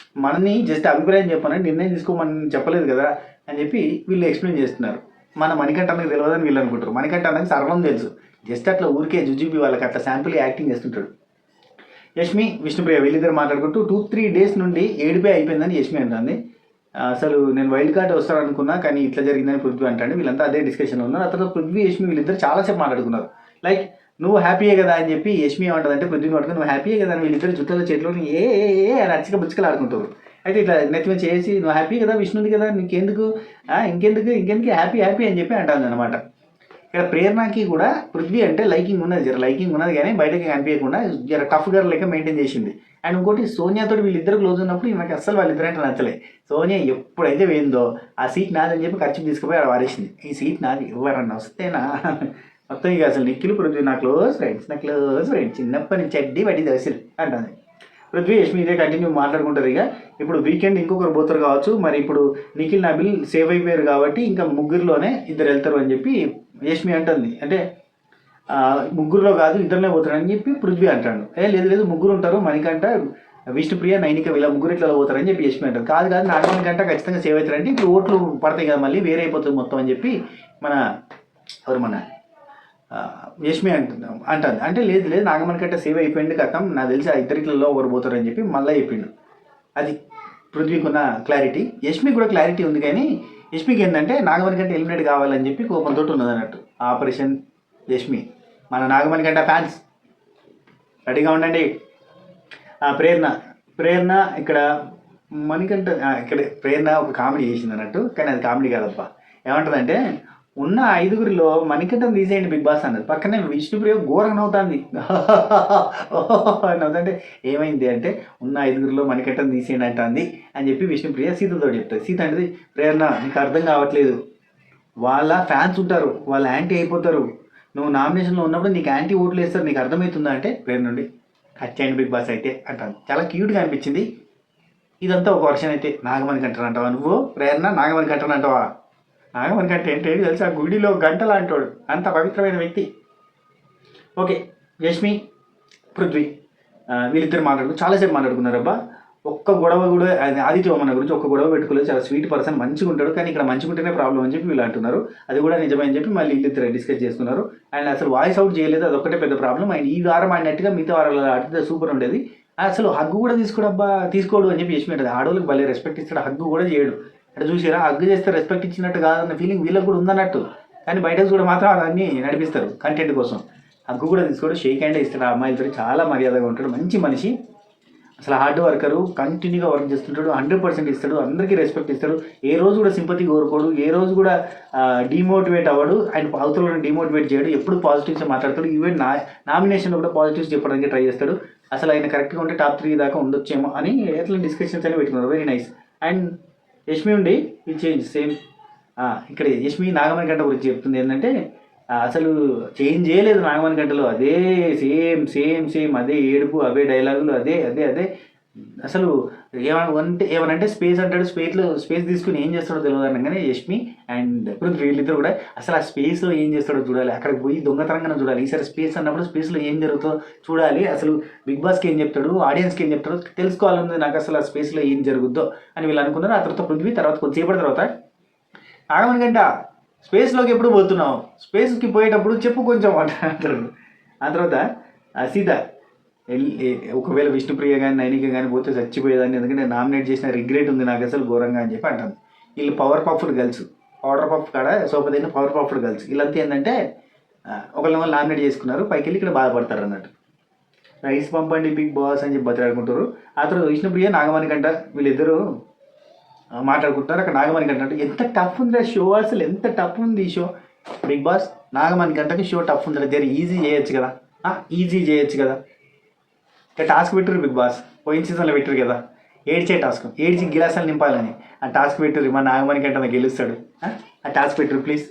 మనని జస్ట్ అభిప్రాయం చెప్పానని నిర్ణయం తీసుకోమని చెప్పలేదు కదా అని చెప్పి వీళ్ళు ఎక్స్ప్లెయిన్ చేస్తున్నారు. మన మణికంఠ అన్నకి తెలియదని వీళ్ళు అనుకుంటారు. మణికంఠ అన్నకి సర్వం తెలుసు, జస్ట్ అట్లా ఊరికే జుజుబి వాళ్ళకి అట్లా శాంపుల్ యాక్టింగ్ చేస్తుంటాడు. యష్మి విష్ణుప్రియ వీళ్ళిద్దరు మాట్లాడుకుంటూ 2-3 డేస్ నుండి ఏడిపే అయిపోయిందని యష్మి అంటుంది. అసలు నేను వైల్డ్ కార్డ్ వస్తాను అనుకున్నా కానీ ఇట్లా జరిగిందని పృథ్వీ అంటాడు. వీళ్ళంతా అదే డిస్కషన్లో ఉన్నారు. ఆ తర్వాత పృథ్వీ యష్మి వీళ్ళిద్దరు చాలాసేపు మాట్లాడుకున్నారు. లైక్ నువ్వు హ్యాపీయే కదా అని చెప్పి యష్మి ఏమంటుందంటే పృథ్వీని పట్టుకుని నువ్వు హ్యాపీయే కదా అని వీళ్ళిద్దరు జుట్టులో చేతిలో ఏ అని అచ్చిక బుచ్చికలు ఆడుకుంటారు. అయితే ఇట్లా నెత్తి మీద చేసి నువ్వు హ్యాపీ కదా విష్ణుంది కదా ఇంకెందుకు హ్యాపీ అని చెప్పి అంటుంది అనమాట. ఇక్కడ ప్రేరణకి కూడా పృథ్వీ అంటే లైకింగ్ ఉన్నది కానీ బయటకి కనిపించకుండా జర టఫ్ గర్ల్ లెక్క మెయింటైన్ చేసింది. అండ్ ఇంకోటి సోనియాతో వీళ్ళిద్దరు క్లోజ్ ఉన్నప్పుడు నాకు అస్సలు వాళ్ళిద్దరంటే నచ్చలే. సోనియా ఎప్పుడైతే వేయిందో ఆ సీట్ నాదని చెప్పి ఖర్చు తీసుకుపోయి ఆడ వారేసింది. ఈ సీట్ నాది ఎవరన్నా వస్తేనా మొత్తం ఇక అసలు నిఖిల్ పృథ్వీ నా క్లోజ్ ఫ్రెండ్స్ చిన్నప్పటి నుంచి చెడ్డీ పడి దర్శలు అంటుంది. పృథ్వీ యష్మి ఇదే కంటిన్యూ మాట్లాడుకుంటారు. ఇక ఇప్పుడు వీకెండ్ ఇంకొకరు పోతారు కావచ్చు. మరి ఇప్పుడు నిఖిల్ నబిల్ సేవ్ అయిపోయారు కాబట్టి ఇంకా ముగ్గురులోనే ఇద్దరు వెళ్తారు అని చెప్పి యష్మి అంటుంది. అంటే ముగ్గురులో కాదు ఇద్దరునే పోతారని చెప్పి పృథ్వీ అంటాడు. లేదు ముగ్గురు ఉంటారు, మణికంఠ విష్ణుప్రియ నైనిక వీళ్ళ ముగ్గురు ఇట్లా పోతారని చెప్పి యష్మి అంటారు. కాదు నాగమణికంఠ ఖచ్చితంగా సేవ్ అవుతారంటే ఇప్పుడు ఓట్లు పడతాయి కదా మళ్ళీ వేరే అయిపోతుంది మొత్తం అని చెప్పి మన యష్మి అంటుంది. అంటే లేదు నాగమణికంఠ సేవ్ అయిపోయింది కథం నాకు తెలిసి ఆ ఇద్దరిలో ఒకరు పోతారని చెప్పి మళ్ళీ చెప్పిండు. అది పృథ్వీకి ఉన్న క్లారిటీ. యష్మి కూడా క్లారిటీ ఉంది కానీ యష్మికి ఏంటంటే నాగమణికంఠ ఎలిమినేట్ కావాలని చెప్పి కోపంతో ఉన్నది అన్నట్టు. ఆపరేషన్ యష్మి. మన నాగమణికంఠ ఫ్యాన్స్ రెడీగా ఉండండి. ప్రేరణ ఇక్కడ మణికంఠ ఇక్కడ ప్రేరణ ఒక కామెడీ చేసింది అన్నట్టు, కానీ అది కామెడీ కాదబ్బా. ఏమంటుందంటే ఉన్న 5గురిలో మణికంఠం తీసేయండి బిగ్ బాస్ అన్నది. పక్కనే విష్ణుప్రియ ఘోరంగా నవ్వుతుంది. నవ్వుతుంటే ఏమైంది అంటే ఉన్న 5గురిలో మణికంఠం తీసేయండి అంటుంది అని చెప్పి విష్ణుప్రియ సీతతో చెప్తుంది. సీత అంటే ప్రేరణ నీకు అర్థం కావట్లేదు, వాళ్ళ ఫ్యాన్స్ ఉంటారు, వాళ్ళు యాంటీ అయిపోతారు, నువ్వు నామినేషన్లో ఉన్నప్పుడు నీకు యాంటీ ఓట్లు వేస్తారు, నీకు అర్థమవుతుందా అంటే ప్రేరణ నుండి కచ్చేయండి బిగ్ బాస్ అయితే అంటాను. చాలా క్యూట్గా అనిపించింది. ఇదంతా ఒక వర్షన్ అయితే నాగమణికంఠ అంటావా నువ్వు? ప్రేరణ నాగమణికంఠ అంటావా? నాగమణికంఠ ఏంటి తెలుసు, ఆ గుడిలో గంటలు అంటాడు, అంత పవిత్రమైన వ్యక్తి. ఓకే, యష్మి పృథ్వీ వీళ్ళిద్దరు చాలాసేపు మాట్లాడుకున్నారు. అబ్బా ఒక్క గొడవ కూడా ఆదిత్య మన గురించి ఒక్క గొడవ పెట్టుకోలేదు, చాలా స్వీట్ పర్సన్, మంచిగా ఉంటాడు, కానీ ఇక్కడ మంచిగా ఉంటేనే ప్రాబ్లం అని చెప్పి వీళ్ళు అంటున్నారు. అది కూడా నిజమని చెప్పి మళ్ళీ వీళ్ళిద్దరు డిస్కస్ చేసుకున్నారు. అండ్ అసలు వాయిస్ అవుట్ చేయలేదు, అదొక్కటే పెద్ద ప్రాబ్లం. అండ్ ఈ వారం ఆడినట్టుగా మిగతా వారాలు ఆడితే సూపర్ ఉండేది. అసలు హగ్గు కూడా తీసుకోడు అని చెప్పి యష్మి అంటది. ఆడవాళ్ళకి భలే రెస్పెక్ట్ ఇస్తాడు, హగ్గు కూడా చేయడు. అంటే చూసారా, హగ్గు చేస్తే రెస్పెక్ట్ ఇచ్చినట్టు కాదన్న ఫీలింగ్ వీళ్ళకి కూడా ఉందన్నట్టు. కానీ బయట కూడా మాత్రం అవన్నీ నడిపిస్తారు కంటెంట్ కోసం. హగ్గు కూడా తీసుకోడు, షేక్ హ్యాండ్ ఇస్తాడు. ఆ అమ్మాయిలతో చాలా మర్యాదగా ఉంటాడు, మంచి మనిషి, అసలు హార్డ్ వర్కరు, కంటిన్యూగా వర్క్ చేస్తుంటాడు, 100% ఇస్తాడు, అందరికీ రెస్పెక్ట్ ఇస్తాడు, ఏ రోజు కూడా సింపతి కోరుకోడు, ఏ రోజు కూడా డిమోటివేట్ అవ్వడు, ఆయన అవతలను డిమోటివేట్ చేయడు, ఎప్పుడు పాజిటివ్స్ మాట్లాడతాడు. ఈవెన్ నామినేషన్లో కూడా పాజిటివ్స్ చెప్పడానికి ట్రై చేస్తాడు. అసలు ఆయన కరెక్ట్గా ఉంటే టాప్ 3 దాకా ఉండొచ్చేమో అని ఎట్లా డిస్కషన్స్ అని పెట్టుకున్నారు. Very nice. అండ్ యష్మి ఉండి ఈ చేంజ్ సేమ్ ఇక్కడ యష్మి నాగమణికంఠ గురించి చెప్తుంది ఏంటంటే అసలు చేంజ్ చేయలేదు నాగమణికంఠలో, అదే సేమ్ అదే ఏడుపు, అవే డైలాగులు, అదే అసలు ఏమనంటే స్పేస్ అంటాడు, స్పేస్ తీసుకుని ఏం చేస్తాడో తెలియదు అనగానే యష్మి అండ్ పృథ్వీ వీళ్ళిద్దరు కూడా అసలు ఆ స్పేస్లో ఏం చేస్తాడో చూడాలి, అక్కడికి పోయి దొంగతనంగా చూడాలి. ఈసారి స్పేస్ అన్నప్పుడు స్పేస్లో ఏం జరుగుతుందో చూడాలి, అసలు బిగ్ బాస్కి ఏం చెప్తాడు, ఆడియన్స్కి ఏం చెప్తాడో తెలుసుకోవాలన్నది నాకు, అసలు ఆ స్పేస్లో ఏం జరుగుద్దో అని వీళ్ళు అనుకున్నారు. ఆ తర్వాత పృథ్వీ తర్వాత కొద్దిసేపటి తర్వాత నాగమణికంఠ స్పేస్లోకి ఎప్పుడు పోతున్నావు, స్పేస్కి పోయేటప్పుడు చెప్పు కొంచెం అంటారు. ఆ తర్వాత సీత ఒకవేళ విష్ణుప్రియ కానీ నైనిక కానీ పోతే చచ్చిపోయేదాన్ని, ఎందుకంటే నామినేట్ చేసిన రిగ్రెట్ ఉంది నాకు అసలు ఘోరంగా అని చెప్పి అంటాను. వీళ్ళు power puffed girls, powder puff కాడ సోపదైన పవర్ పఫ్డ్ గర్ల్స్, వీళ్ళంతా ఏంటంటే ఒకళ్ళ నామినేట్ చేసుకున్నారు, పైకి వెళ్ళి ఇక్కడ బాధపడతారు అన్నట్టు. రైస్ పంపండి బిగ్ బాస్ అని చెప్పి బతిలాడుకుంటారు. ఆ తర్వాత విష్ణుప్రియ నాగమణికంఠ వీళ్ళిద్దరూ మాట్లాడుకుంటున్నారు. అక్కడ నాగమణికంఠ అంటే ఎంత టఫ్ ఉంది షో, అసలు ఎంత టఫ్ ఉంది ఈ షో బిగ్ బాస్. నాగమణికంఠకి షో టఫ్ ఉంది, జర ఈజీ చేయొచ్చు కదా. టాస్క్ పెట్టరు బిగ్ బాస్, పోయిన సీజన్లో పెట్టరు కదా, ఏడ్చే టాస్క్, ఏడ్చి గిలాసాలు నింపాలని ఆ టాస్క్ పెట్టరు. మా నాగమణికంఠ గెలుస్తాడు, ఆ టాస్క్ పెట్టరు please.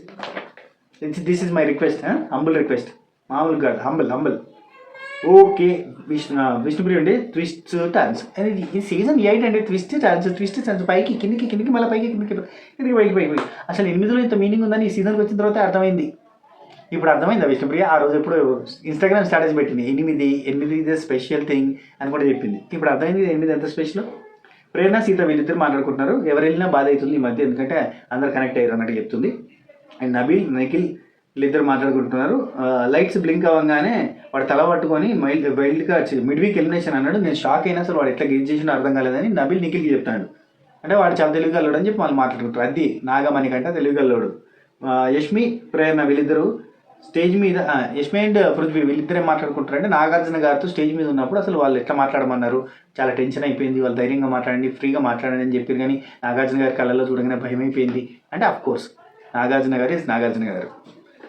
This is my request, humble request, మామూలు కాదు, హంబుల్. ఓకే, విష్ణుప్రియ అండి ట్విస్ట్ టర్న్స్ ఈ సీజన్ 8 అంటే ట్విస్ట్ టర్న్స్ పైకి కిందికి మళ్ళీ పైకి. అసలు 8లో ఇంత మీనింగ్ ఉందని ఈ సీజన్కి వచ్చిన తర్వాత అర్థమైంది. ఇప్పుడు అర్థమైందా విష్ణుప్రియ? ఆ రోజు ఎప్పుడు ఇన్స్టాగ్రామ్ స్టేటస్ పెట్టింది 8 ఇదే స్పెషల్ థింగ్ అని కూడా చెప్పింది. ఇప్పుడు అర్థమైంది 8 ఎంత స్పెషల్. ప్రేరణ సీత వీళ్ళిద్దరు మాట్లాడుకుంటున్నారు. ఎవరు వెళ్ళినా బాధ అవుతుంది ఈ మధ్య, ఎందుకంటే అందరు కనెక్ట్ అయ్యారు అన్నట్టు చెప్తుంది. అండ్ నబీల్ నిఖిల్ వీళ్ళిద్దరు మాట్లాడుకుంటున్నారు. లైట్స్ బ్లింక్ అవ్వగానే వాడు తల పట్టుకొని వైల్డ్గా మిడ్ వీక్ ఎలిమినేషన్ అన్నాడు. నేను షాక్ అయినా అసలు వాడు ఎట్లా గెట్ చేసినా అర్థం కాలేదని నబిల్ నిఖిల్కి చెప్తాడు. అంటే వాడు చాలా తెలివిగల్లోడు అని చెప్పి వాళ్ళు మాట్లాడుకుంటారు. అది నాగమణికంట తెలివిగల్లోడు. యష్మి ప్రేరణ వీళ్ళిద్దరు స్టేజ్ మీద యష్మి అండ్ పృథ్వీ వీళ్ళిద్దరే మాట్లాడుకుంటారు. అంటే నాగార్జున గారితో స్టేజ్ మీద ఉన్నప్పుడు అసలు వాళ్ళు ఎట్లా మాట్లాడమన్నారు, చాలా టెన్షన్ అయిపోయింది, వాళ్ళు ధైర్యంగా మాట్లాడండి, ఫ్రీగా మాట్లాడండి అని చెప్పారు. కానీ నాగార్జున గారి కళ్ళల్లో చూడగానే భయం అయిపోయింది. అంటే అఫ్కోర్స్ నాగార్జున గారు ఇస్ నాగార్జున గారు.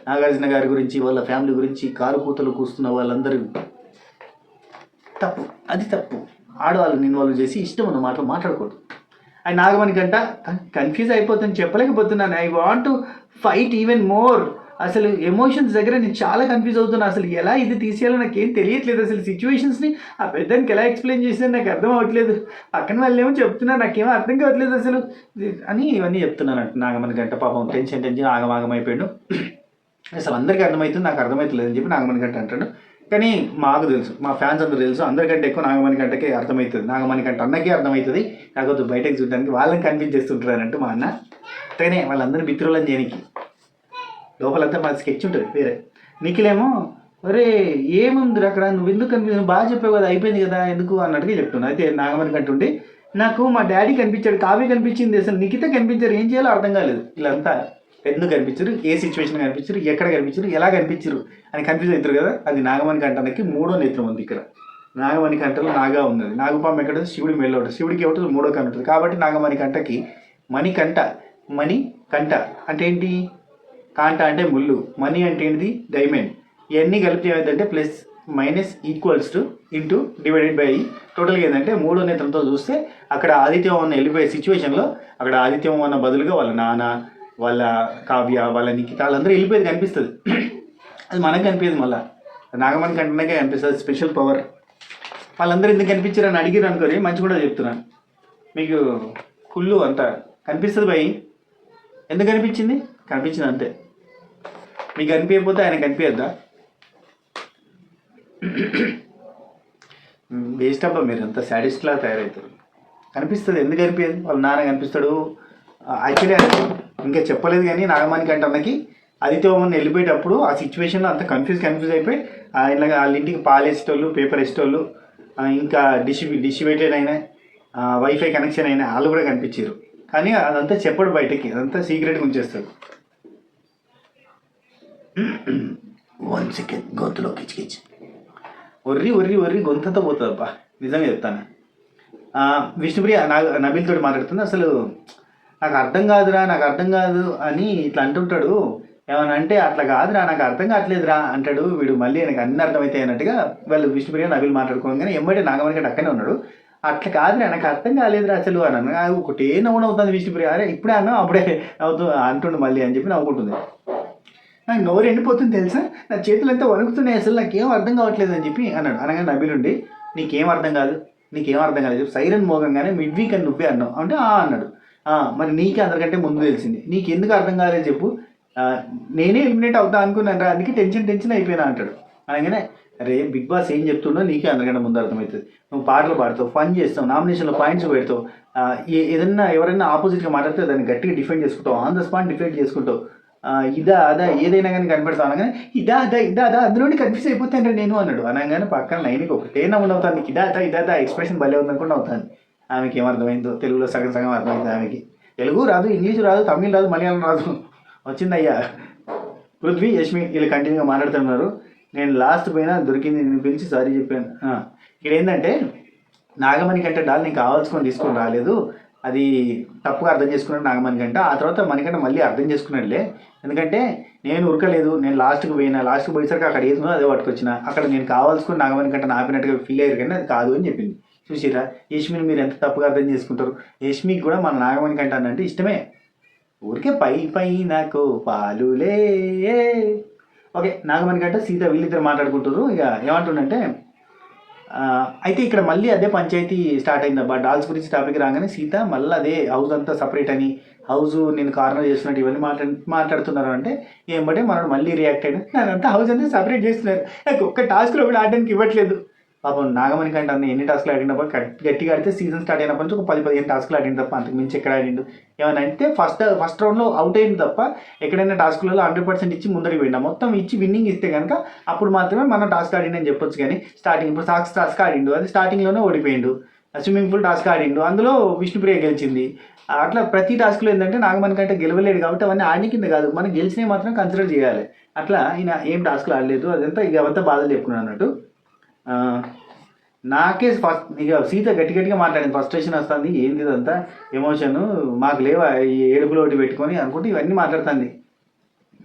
నాగార్జున గారి గురించి వాళ్ళ ఫ్యామిలీ గురించి కారు కూతలు కూస్తున్న వాళ్ళందరూ తప్పు, అది తప్పు. ఆడవాళ్ళని ఇన్వాల్వ్ చేసి ఇష్టం ఉన్న మాటలు మాట్లాడకూడదు. అండ్ నాగమణికంట కన్ఫ్యూజ్ అయిపోతుంది, చెప్పలేకపోతున్నాను. I want to fight even more. అసలు ఎమోషన్స్ దగ్గర నేను చాలా కన్ఫ్యూజ్ అవుతున్నా. అసలు ఎలా ఇది తీసేయాలో నాకేం తెలియట్లేదు. అసలు సిచ్యువేషన్స్ని ఆ పెద్దానికి ఎలా ఎక్స్ప్లెయిన్ చేసినా నాకు అర్థం అవ్వట్లేదు. పక్కన వాళ్ళు ఏమో చెప్తున్నారు, నాకేమో అర్థం కావట్లేదు అసలు అని ఇవన్నీ చెప్తున్నాను అంట నాగమణికంట. పాపం టెన్షన్ ఆగమాగమైపోయాడు. అసలు అందరికీ అర్థమవుతుంది, నాకు అర్థమవుతలేదు అని చెప్పి నాగమణికంట అంటాడు. కానీ మాకు తెలుసు, మా ఫ్యాన్స్ అందరూ తెలుసు, అందరికంటే ఎక్కువ నాగమణికంటకే అర్థమవుతుంది, నాగమణికంట అన్నకే అర్థమవుతుంది. కాకపోతే బయటకు చూడడానికి వాళ్ళని కన్విన్స్ చేస్తుంటారంటూ మా అన్న. అంతేనే వాళ్ళందరినీ మిత్రులని చేయడానికి లోపలంతా మా స్కెచ్ ఉంటుంది వేరే. నిఖిలేమో అరే ఏముంది అక్కడ, నువ్వు ఎందుకు కనిపించదు, బాగా చెప్పావు కదా, అయిపోయింది కదా ఎందుకు అన్నట్టుగా చెప్తున్నాను. అయితే నాగమణికంట ఉండి నాకు మా డాడీ కనిపించాడు, కావ్య కనిపించింది, అసలు నిఖిత కనిపించారు, ఏం చేయాలో అర్థం కాలేదు. వీళ్ళంతా ఎందుకు కనిపించరు, ఏ సిచ్యువేషన్ కనిపించరు, ఎక్కడ కనిపించరు, ఎలా కనిపించరు అని కన్ఫ్యూజ్ అవుతారు కదా. అది నాగమణికంటకి మూడో నేత్రం ఉంది. ఇక్కడ నాగమణికంటలో నాగా ఉన్నది, నాగపాము ఎక్కడ శివుడి మెల్ల ఉంటుంది, శివుడికి ఒకటి మూడో కంట ఉంటుంది. కాబట్టి నాగమణికంటకి మణికంట, మణి కంట అంటే ఏంటి, కాంట అంటే ముళ్ళు, మనీ అంటే ఏంటిది డైమండ్. ఇవన్నీ కలిపి ఏమైందంటే plus minus equals to into divided by టోటల్గా ఏంటంటే మూడో నేత్రంతో చూస్తే అక్కడ ఆదిత్యం ఉన్న వెళ్ళిపోయే సిచ్యువేషన్లో అక్కడ ఆదిత్యం ఉన్న బదులుగా వాళ్ళ నాన్న, వాళ్ళ కావ్య, వాళ్ళ నిఖిత వాళ్ళందరూ వెళ్ళిపోయేది కనిపిస్తుంది. అది మనకు కనిపించదు, మళ్ళీ నాగమణికంటకే కనిపిస్తుంది. Special power. వాళ్ళందరూ ఎందుకు కనిపించారు అని అడిగారు అనుకోని మంచి కూడా చెప్తున్నాను మీకు. కుళ్ళు అంతా కనిపిస్తుంది భయ్. ఎందుకు కనిపించింది, కనిపించింది అంతే. మీకు కనిపించకపోతే ఆయన కనిపించద్దా? వేస్ట్ అబ్బా, మీరు అంతా సాడిస్ట్లా తయారవుతారు. కనిపిస్తుంది, ఎందుకు కనిపించదు, వాళ్ళ నాన్న కనిపిస్తాడు. యాక్చువల్లీ ఇంకా చెప్పలేదు కానీ నాగమణికంట అన్నకి ఆదిత్యవర్మన్ వెళ్ళిపోయేటప్పుడు ఆ సిచ్యువేషన్లో అంత కన్ఫ్యూజ్ అయిపోయి ఆయన వాళ్ళ ఇంటికి పాలు వేసేటోళ్ళు, పేపర్ వేసేటోళ్ళు, ఇంకా డిషివేటెడ్ అయినా వైఫై కనెక్షన్ అయినా వాళ్ళు కూడా కనిపించారు. కానీ అదంతా చెప్పడు బయటకి, అదంతా సీక్రెట్గా ఉంచేస్తాడు. 1 సెకండ్ గొంతులో కిచ్కిచ్ ఒర్రి గొంతంతా పోతుందబ్బా, నిజంగా చెప్తాను. విష్ణుప్రియ నబీల్ తోటి మాట్లాడుతుంది. అసలు నాకు అర్థం కాదు అని ఇట్లా అంటుంటాడు. ఏమన్నా అంటే అట్లా కాదురా, నాకు అర్థం కావట్లేదురా అంటాడు వీడు. మళ్ళీ నాకు అన్ని అర్థమవుతాయి అన్నట్టుగా వాళ్ళు విష్ణుప్రియ నబీల్ మాట్లాడుకోగానే ఎమ్మటే నాగమణికంట అక్కనే ఉన్నాడు. అట్లా కాదురా, నాకు అర్థం కాలేదురా అసలు అన్నాను. ఒకటే నవ్వుతుంది విష్ణుప్రియ. అరే ఇప్పుడే అన్నా అప్పుడే అంటుండు మళ్ళీ అని చెప్పి నవ్వుకుంటుంది. నాకు నోరు ఎండిపోతుంది తెలుసా, నా చేతులు అంతా వణుకుతున్నాయి, అసలు నాకేం అర్థం కావట్లేదు అని చెప్పి అన్నాడు. అనగా నబీల్ ఉండి నీకేం అర్థం కాలేదు సైరన్ మోగంగానే మిడ్ వీక్ అని నువ్వే అన్నావు అంటే అన్నాడు. మరి నీకే అందరికంటే ముందు తెలిసింది, నీకు ఎందుకు అర్థం కాలేదు చెప్పు, నేనే ఎలిమినేట్ అవుతా అనుకున్నాను రా, అందుకే టెన్షన్ అయిపోయినా అంటాడు. అనగానే అరే బిగ్ బాస్ ఏం చెప్తుండో నీకే అందరికంటే ముందు అర్థమవుతుంది. నువ్వు పాటలు పాడతావు, ఫన్ చేస్తావు, నామినేషన్లో పాయింట్స్ పెడతావు, ఏదన్నా ఎవరైనా ఆపోజిట్గా మాట్లాడితే దాన్ని గట్టిగా డిఫెండ్ చేసుకుంటావు, ఆన్ ద స్పాట్ డిఫెండ్ చేసుకుంటావు. ఇదా అదా ఏదైనా కానీ కనిపెడతావు అనగానే ఇదా అందులోని కన్ఫ్యూజ్ అయిపోతాను నేను అన్నాడు. అనగానే పక్కన నైన్కి ఒకటే నవ్వుతాను, నీకు ఇదా ఎక్స్ప్రెషన్ భలే ఉందనుకుంటూ అవుతాను. ఆమెకి ఏమర్థమైందో, తెలుగులో సగం అర్థమైంది ఆమెకి. తెలుగు రాదు, ఇంగ్లీష్ రాదు, తమిళ్ రాదు, మలయాళం రాదు, వచ్చిందయ్యా. పృథ్వీ, యష్మి వీళ్ళు కంటిన్యూగా మాట్లాడుతున్నారు. నేను లాస్ట్ పోయినా దొరికింది, నేను పిలిచి సారీ చెప్పాను. ఇక్కడ ఏంటంటే నాగమణికంట డాల్ నేను కావాల్సుకొని తీసుకొని రాలేదు, అది తప్పుగా అర్థం చేసుకున్నాడు నాగమణికంట. ఆ తర్వాత మణికంట మళ్ళీ అర్థం చేసుకున్నాడులే, ఎందుకంటే నేను ఉరకలేదు, నేను లాస్ట్కి పోయేసరికి అక్కడ ఏదో అదే పట్టుకొచ్చిన, అక్కడ నేను కావాల్సుకుని నాగమణికంట ఆపినట్టుగా ఫీల్ అయ్యారు కానీ అది కాదు అని చెప్పింది. చూసిరా యష్మిని మీరు ఎంత తప్పుగా అర్థం చేసుకుంటారు. యష్మికి కూడా మన నాగమణికంట అంటే ఇష్టమే, ఊరికే పై నాకు పాలులే. ఓకే, నాగమణికంట సీత వీళ్ళిద్దరు మాట్లాడుకుంటారు. ఇక ఏమంటుండంటే అయితే ఇక్కడ మళ్ళీ అదే పంచాయతీ స్టార్ట్ అయిందబ్బా. డాల్స్ గురించి టాపిక్ రాగానే సీత మళ్ళీ అదే హౌస్ అంతా సపరేట్ అని, హౌస్ నేను కార్నర్ చేస్తున్నట్టు ఇవన్నీ మాట్లాడుతున్నారు. అంటే ఏమంటే మనోడు మళ్ళీ రియాక్ట్ అయినా, నాదంతా హౌస్ అంతా సపరేట్ చేస్తున్నారు, నాకు ఒక్క టాస్క్లో కూడా ఆడడానికి ఇవ్వట్లేదు. పాపం నాగమణి కంటే అన్న ఎన్ని టాస్క్లు ఆడినప్పుడు గట్టిగా ఆడితే సీజన్ స్టార్ట్ అయినప్పటి నుంచి ఒక 10-15 టాస్క్లు ఆడింది తప్ప అంతకు మించి ఎక్కడ ఆడిండు. ఏమైనా అంటే ఫస్ట్ రౌండ్లో అవుట్ అయింది తప్ప ఎక్కడైనా టాస్క్లలో 100% ఇచ్చి ముందరికి పోయినా మొత్తం ఇచ్చి విన్నింగ్ ఇస్తే కనుక అప్పుడు మాత్రమే మనం టాస్క్ ఆడిండని చెప్పొచ్చు. కానీ స్టార్టింగ్ ఇప్పుడు సాక్స్ టాస్క్ ఆడిండు, అది స్టార్టింగ్లోనే ఓడిపోయిండు. స్విమ్మింగ్ పూల్ టాస్క్ ఆడిండు, అందులో విష్ణుప్రియ గెలిచింది. అట్లా ప్రతి టాస్క్లో ఏంటంటే నాగమణి కంటే గెలవలేడు కాబట్టి అవన్నీ ఆడిన కింద కాదు, మనం గెలిచినవి మాత్రం కన్సిడర్ చేయాలి. అట్లా ఈయన ఏం టాస్క్లు ఆడలేదు, అదంతా ఇక అవంతా బాధలు చెప్పుకున్నాను అన్నట్టు. నాకే ఫస్ట్ ఇక సీత గట్టిగా మాట్లాడింది, ఫ్రస్ట్రేషన్ వస్తుంది, ఏంది ఇదంతా ఎమోషను మాకు లేవా ఈ ఏడుపులో ఒకటి పెట్టుకొని అనుకుంటే ఇవన్నీ మాట్లాడుతుంది.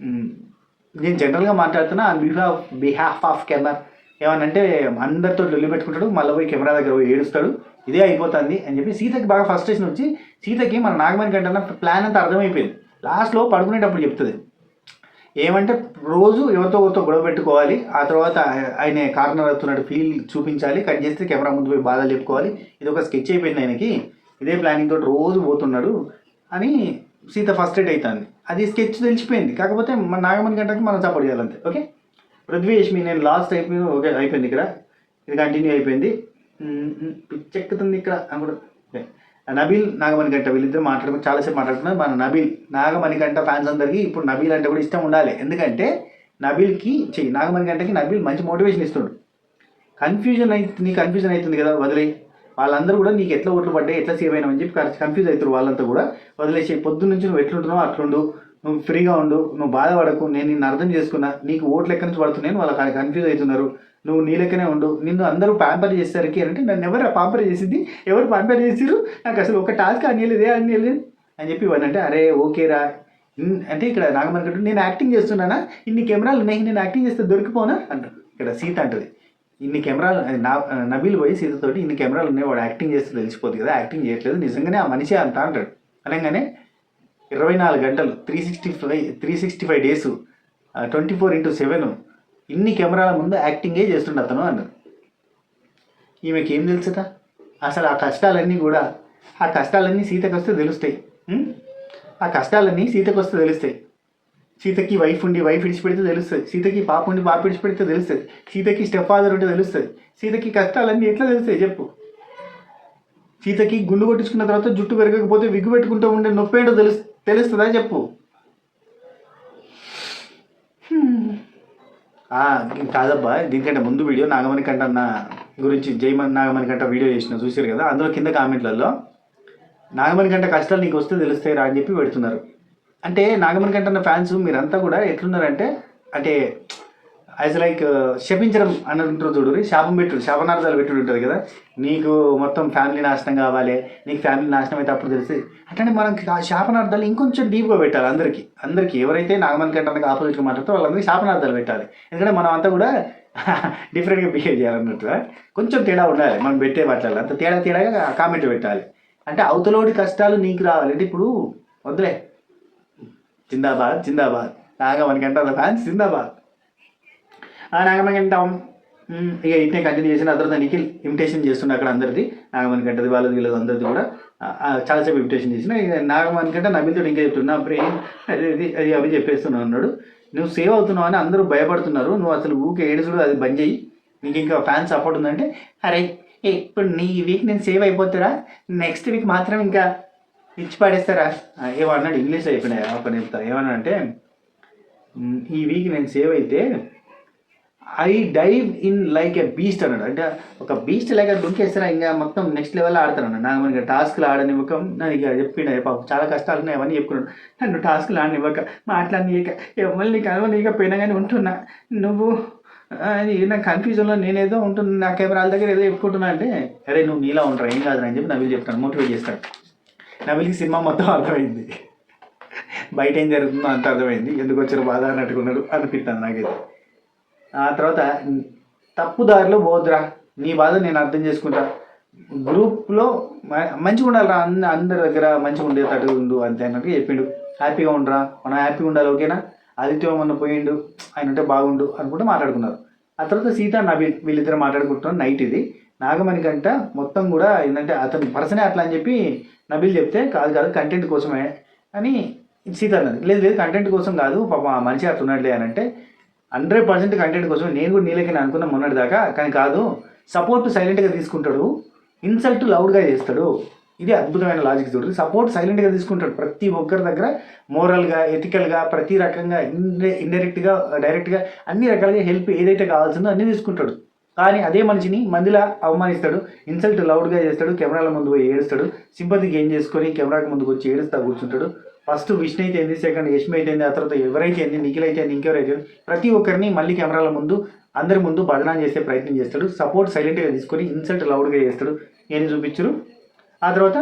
నేను జనరల్గా మాట్లాడుతున్నా ఆన్ బిహాఫ్ ఆఫ్ కెమెరా. ఏమనంటే అందరితో లొల్లి పెట్టుకుంటాడు, మళ్ళీ పోయి కెమెరా దగ్గర పోయి ఏడుస్తాడు, ఇదే అయిపోతుంది అని చెప్పి సీతకి బాగా ఫ్రస్ట్రేషన్ వచ్చి సీతకి మన నాగమణి కంటే ప్లాన్ అంతా అర్థమైపోయింది. లాస్ట్లో పడుకునేటప్పుడు చెప్తుంది ఏమంటే రోజు ఎవరితో గొడవ పెట్టుకోవాలి, ఆ తర్వాత ఆయన కార్నర్ అవుతున్నట్టు ఫీల్ చూపించాలి, కట్ చేస్తే కెమెరా ముందు పోయి బాధలు చెప్పుకోవాలి, ఇది ఒక స్కెచ్ అయిపోయింది ఆయనకి, ఇదే ప్లానింగ్ తోటి రోజు పోతున్నాడు అని సీత ఫస్ట్రేట్ అవుతుంది. అది స్కెచ్ తెలిసిపోయింది, కాకపోతే మన నాగమణి గంటకి మనం సపోర్ట్ చేయాలంతే. ఓకే, పృథ్వీయష్మి నేను లాస్ట్ అయిపోయింది, ఓకే అయిపోయింది, ఇక్కడ ఇది కంటిన్యూ అయిపోయింది. పిచ్చెక్కుతుంది ఇక్కడ అనుకుంటా. నబీల్ నాగమణి గంట వీళ్ళిద్దరు చాలాసేపు మాట్లాడుతున్నారు. మన నబీల్ నాగమణి గంట ఫ్యాన్స్ అందరికీ ఇప్పుడు నబీల్ అంటే కూడా ఇష్టం ఉండాలి, ఎందుకంటే నబీల్కి నాగమణి గంటకి నబీల్ మంచి మోటివేషన్ ఇస్తుండు. నీకు కన్ఫ్యూజన్ అవుతుంది కదా, వదిలే, వాళ్ళందరూ కూడా నీకు ఎట్లా ఓట్లు పడ్డాయి, ఎట్లా సేవ్ అయినావు అని చెప్పి కన్ఫ్యూజ్ అవుతారు వాళ్ళంతా కూడా. వదిలేసి పొద్దున్న నుంచి నువ్వు ఎట్లుంటున్నావు అట్లుండు, నువ్వు ఫ్రీగా ఉండు, నువ్వు బాధపడకు, నేను నిన్ను అర్థం చేసుకున్నా, నీకు ఓట్లు ఎక్కడి నుంచి పడుతున్నాయని వాళ్ళు కన్ఫ్యూజ్ అవుతున్నారు, నువ్వు నీ లెక్కనే ఉండు, నిన్ను అందరూ ప్యాంపర్ చేసేసరికి అంటే నన్ను ఎవరు ప్యాంపర్ చేసింది, ఎవరు ప్యాంపర్ చేసిరు, నాకు అసలు ఒక టాస్క్ అనియలేదే అని చెప్పి ఇవన్నీ అంటే అరే ఓకేరా అంటే ఇక్కడ నాగమణి గంట నేను యాక్టింగ్ చేస్తున్నానా, ఇన్ని కెమెరాలు ఉన్నాయి, నేను యాక్టింగ్ చేస్తే దొరికిపోనా అంటారు. ఇక్కడ సీత అంటది ఇన్ని కెమెరాలు, నబీల్ పోయి సీతతోటి ఇన్ని కెమెరాలు ఉన్నాయి, వాడు యాక్టింగ్ చేస్తే తెలిసిపోతుంది కదా, యాక్టింగ్ చేయట్లేదు నిజంగానే ఆ మనిషి అంత అంటాడు. అనగానే 24 గంటలు 365 డేస్ 24/7 ఇన్ని కెమెరాల ముందు యాక్టింగే చేస్తుండే అతను అన్నారు. ఈమెకి ఏం తెలుసుట అసలు ఆ కష్టాలన్నీ సీతకు వస్తే తెలుస్తాయి. సీతకి వైఫ్ ఉండి వైఫ్ విడిచిపెడితే తెలుస్తుంది, సీతకి పాప ఉండి పాప విడిచిపెడితే తెలుస్తుంది, సీతకి స్టెప్ ఫాదర్ ఉంటే తెలుస్తుంది, సీతకి కష్టాలన్నీ ఎట్లా తెలుస్తాయి చెప్పు. సీతకి గుండు కొట్టించుకున్న తర్వాత జుట్టు పెరగకపోతే విగ్గు పెట్టుకుంటూ ఉండే నొప్పి ఏంటో తెలుస్తుందా చెప్పు. కాదబ్బా, దీనికంటే ముందు వీడియో నాగమణి కంట అన్న గురించి నాగమణి కంట వీడియో చేసిన చూసారు కదా, అందులో కింద కామెంట్లలో నాగమణి కంట కష్టాలు నీకు వస్తే తెలుస్తాయి రా అని చెప్పి పెడుతున్నారు. అంటే నాగమణి కంట అన్న ఫ్యాన్స్ మీరంతా కూడా ఎట్లున్నారంటే అంటే యాజ్ లైక్ శపించడం అని ఉంటారు చూడు, శాపనార్థాలు పెట్టుడు ఉంటుంది కదా, నీకు మొత్తం ఫ్యామిలీ నాశనం కావాలి, నీకు ఫ్యామిలీ నాశనం అయితే అప్పుడు తెలిసి అట్లనే మనం శాపనార్థాలు ఇంకొంచెం డీప్గా పెట్టాలి. అందరికీ ఎవరైతే నాగమణి కంటే ఆపోజిట్గా మాట్లాడుతారో వాళ్ళందరికీ శాపనార్థాలు పెట్టాలి, ఎందుకంటే మనం అంతా కూడా డిఫరెంట్గా బిహేవ్ చేయాలన్నట్టుగా కొంచెం తేడా ఉండాలి మనం పెట్టే మాట్లాడాలి, అంత తేడాగా కామెంట్ పెట్టాలి. అంటే అవతలోడి కష్టాలు నీకు రావాలి అంటే ఇప్పుడు వద్దులే, జిందాబాద్ నాగమణి కంట ఫ్యాన్స్ జిందాబాద్. నాగమణి గంట ఇక ఇట్నే కంటిన్యూ చేసిన తర్వాత నిఖిల్ ఇమిటేషన్ చేస్తుండే అక్కడ అందరిది, నాగమణి గంటది వాళ్ళది వీళ్ళది అందరిది కూడా చాలాసేపు ఇమిటేషన్ చేసిన. ఇక నాగమణి గంట నబీల్తో ఇంకా చెప్తున్నా బ్రెయిన్ అది అవి చెప్పేస్తున్నావు అన్నాడు. నువ్వు సేవ్ అవుతున్నావు అని అందరూ భయపడుతున్నారు, నువ్వు అసలు ఊకే ఏడుచుడు అది బంద్ చేయి, నీకు ఇంకా ఫ్యాన్స్ సపోర్ట్ ఉందంటే అరే ఇప్పుడు నీ వీక్ నేను సేవ్ అయిపోతారా, నెక్స్ట్ వీక్ మాత్రం ఇంకా ఇచ్చి పడేస్తారా ఏమన్నాడు. ఇంగ్లీష్ అయిపోయినాయి ఒక చెప్తా ఏమన్నా అంటే ఈ వీక్ నేను సేవ్ అయితే I dive in like a beast అన్నాడు. అంటే ఒక బీస్ట్ లైక్ దుంకేస్తారా ఇంకా మొత్తం నెక్స్ట్ లెవెల్లో ఆడతాను అన్నాడు. నాకు మనకి టాస్క్లు ఆడనివ్వక నన్ను ఇక చెప్పిండే పాపం చాలా కష్టాలు ఉన్నాయి అవన్నీ చెప్పుకున్నాడు. నన్ను టాస్క్లు ఆడనివ్వక మాట్లాడినీక ఎవరిని కలవనీయకపోయినా కానీ ఉంటున్నా, నువ్వు నాకు కన్ఫ్యూజన్లో నేనేదో ఉంటున్నా, నా కెమెరాల దగ్గర ఏదో చెప్పుకుంటున్నా అంటే అరే నువ్వు నీలా ఉంటావు ఏం కాదు అని చెప్పి నవీల్ చెప్తాను, మోటివేట్ చేస్తాడు. నవీల్కి సినిమా మొత్తం అర్థమైంది, బయట ఏం జరుగుతుందో అంత అర్థమైంది, ఎందుకు వచ్చారు బాధ అన్నట్టుకున్నాడు అనిపిస్తుంది నాకైతే. ఆ తర్వాత తప్పుదారిలో పోదురా, నీ బాధ నేను అర్థం చేసుకుంటా, గ్రూప్లో మంచిగా ఉండాలిరా, అందరి దగ్గర మంచిగా ఉండేటట్టు ఉండు అంతే అన్నట్టు చెప్పిండు. హ్యాపీగా ఉండరా, మనం హ్యాపీగా ఉండాలి ఓకేనా, ఆదిత్య మొన్న పోయిండు ఆయన ఉంటే బాగుండు అనుకుంటూ మాట్లాడుకున్నారు. ఆ తర్వాత సీత నబీల్ వీళ్ళిద్దరు మాట్లాడుకుంటున్నారు. నైట్ ఇది నాగమణి గంట మొత్తం కూడా ఏంటంటే అతని పర్సనే అట్లా అని చెప్పి నబీల్ చెప్తే కాదు కంటెంట్ కోసమే అని సీత అన్నది. లేదు కంటెంట్ కోసం కాదు పాప ఆ మనిషి అట్లా ఉన్నట్లే అని అంటే 100% కంటెంట్ కోసం నేను కూడా నీళ్ళకి అనుకున్నా మొన్నటి దాకా, కానీ కాదు సపోర్ట్ సైలెంట్గా తీసుకుంటాడు, ఇన్సల్ట్ లౌడ్గా చేస్తాడు. ఇది అద్భుతమైన లాజిక్ చూడండి. సపోర్ట్ సైలెంట్గా తీసుకుంటాడు ప్రతి ఒక్కరి దగ్గర, మోరల్గా, ఎథికల్గా, ప్రతి రకంగా, ఇండైరెక్ట్గా, డైరెక్ట్గా అన్ని రకాలుగా హెల్ప్ ఏదైతే కావాల్సిందో అన్నీ తీసుకుంటాడు. కానీ అదే మనిషిని మందిలా అవమానిస్తాడు, ఇన్సల్ట్ లౌడ్గా చేస్తాడు, కెమెరాల ముందు పోయి ఏడుస్తాడు, సింపతి గెయిన్ చేసుకొని కెమెరాకి ముందుకు వచ్చి ఏడుస్తా కూర్చుంటాడు. ఫస్ట్ విష్ణు అయితే ఏంది, సెకండ్ యష్మి అయితే ఏంది, ఆ తర్వాత ఎవరైతే ఏంది, నిఖిల్ అయితే ఏంది, ఇంకెవరైతే ప్రతి ఒక్కరిని మళ్ళీ కెమెరాల ముందు అందరి ముందు బదనాం చేసే ప్రయత్నం చేస్తాడు. సపోర్ట్ సైలెంట్గా తీసుకొని ఇన్సల్ట్ లౌడ్గా చేస్తాడు. ఏం చూపించరు. ఆ తర్వాత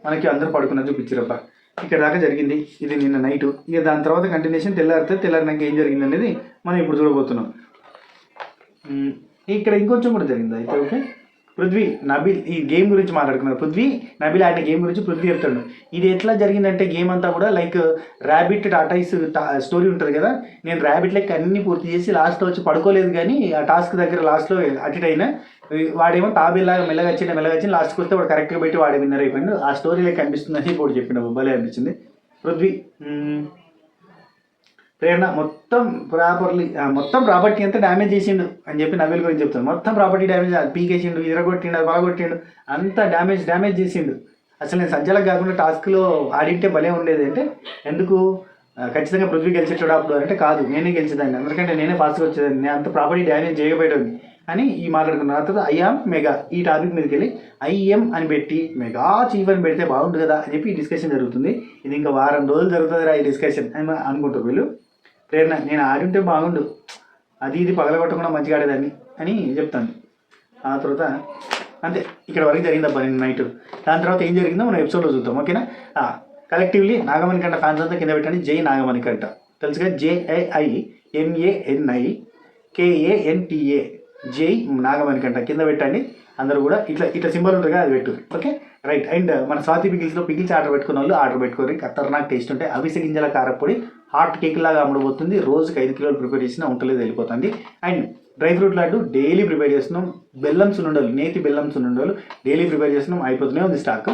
మనకి అందరూ పడుకున్నది చూపించారబ్బా. ఇక్కడ దాకా జరిగింది. ఇది నిన్న నైటు. ఇక దాని తర్వాత కంటిన్యూషన్ తెల్లారినాక ఏం జరిగింది అనేది మనం ఇప్పుడు చూడబోతున్నాం. ఇక్కడ ఇంకొంచెం కూడా జరిగింది అయితే. ఓకే, పృథ్వీ నబిల్ ఈ గేమ్ గురించి మాట్లాడుకున్నారు. పృథ్వీ నబిల్ ఆడిన గేమ్ గురించి పృథ్వీ చెప్తాడు. ఇది ఎట్లా జరిగిందంటే గేమ్ అంతా కూడా లైక్ ర్యాబిట్ టాటాయిస్ స్టోరీ ఉంటుంది కదా. నేను ర్యాబిట్ లెక్క అన్ని పూర్తి చేసి లాస్ట్లో వచ్చి పడుకోలేదు, కానీ ఆ టాస్క్ దగ్గర లాస్ట్లో అటెండ్ అయినా. వాడేమో తాబేలాగా మెల్లగా వచ్చింది లాస్ట్కి వస్తే వాడు కరెక్ట్గా పెట్టి వాడే విన్నర్ అయిపోయింది. ఆ స్టోరీ లెక్క అనిపిస్తుందని ఇప్పుడు చెప్పిన భలే అనిపించింది. పృథ్వీ ప్రేరణ మొత్తం ప్రాపర్టీ అంతా డ్యామేజ్ చేసిండు అని చెప్పి నవీల్ గురించి చెప్తాను. మొత్తం ప్రాపర్టీ డ్యామేజ్, అది పీకేసిండు, ఇరగొట్టిండు, అది బాగొట్టిండు, అంతా డ్యామేజ్ చేసిండు. అసలు నేను సంచాలకు కాకుండా టాస్క్లో ఆడింటే భలే ఉండేది. అంటే ఎందుకు ఖచ్చితంగా పృథ్వీ గెలిచేటాడు అప్పుడు అంటే కాదు, నేనే గెలిచేదాన్ని, ఎందుకంటే నేనే ఫాస్ట్గా వచ్చేదాన్ని, నేను అంత ప్రాపర్టీ డ్యామేజ్ చేయకపోయేది అని ఈ మాట్లాడుకున్న తర్వాత ఐఎమ్ మెగా ఈ టాపిక్ మీదకి వెళ్ళి ఐఎం అని పెట్టి మెగా చీఫ్ అని పెడితే బాగుంటుంది కదా అని చెప్పి ఈ డిస్కషన్ జరుగుతుంది. ఇది ఇంకా వారం రోజులు జరుగుతుందిరా ఈ డిస్కషన్ అని అనుకుంటారు వీళ్ళు. ప్రేరణ నేను ఆడుంటే బాగుండు, అది ఇది పగలగొట్టకుండా మంచిగా ఆడేదాన్ని అని చెప్తాను. ఆ తర్వాత అంతే, ఇక్కడ వరకు జరిగిందబ్బా నేను నైట్. దాని తర్వాత ఏం జరిగిందో మనం ఎపిసోడ్లో చూద్దాం. ఓకేనా. కలెక్టివ్లీ నాగమణికంట ఫ్యాన్స్ అంతా కింద పెట్టండి. జై నాగమణికంట, తెలుసుగా, JAIMANIKANTA, జై నాగమణికంట కింద పెట్టండి. అందరూ కూడా ఇట్లా సింబల్ ఉంటుంది కదా, అది పెట్టు. Okay right. అండ్ మన స్వాతి పికిల్స్లో పికిల్స్ ఆర్డర్ పెట్టుకున్న వాళ్ళు ఆర్డర్ పెట్టుకోరు. ఖతర్నాక్ టేస్ట్ ఉంటాయి. అవిసె గింజల కారపొడి హాట్ కేక్ లాగా అమ్ముడుపోతుంది. రోజుకి 5 కిలోలు ప్రిపేర్ చేసినా ఉంటలేదు, వెళ్ళిపోతుంది. And dry fruit laddu daily prepare చేస్తున్నాం. బెల్లం సున్నుండలు, నేతి బెల్లం సున్నుండలు డైలీ ప్రిపేర్ చేస్తున్నాం. అయిపోతూనే ఉంది స్టాక్.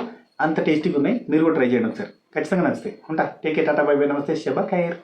అంత టేస్టీగా ఉన్నాయి, మీరు కూడా ట్రై చేయండి ఒకసారి, ఖచ్చితంగా నచ్చుతాయి. ఉంటా. Take care, Tata, by by, నమస్తే, శుభ ఖైర్.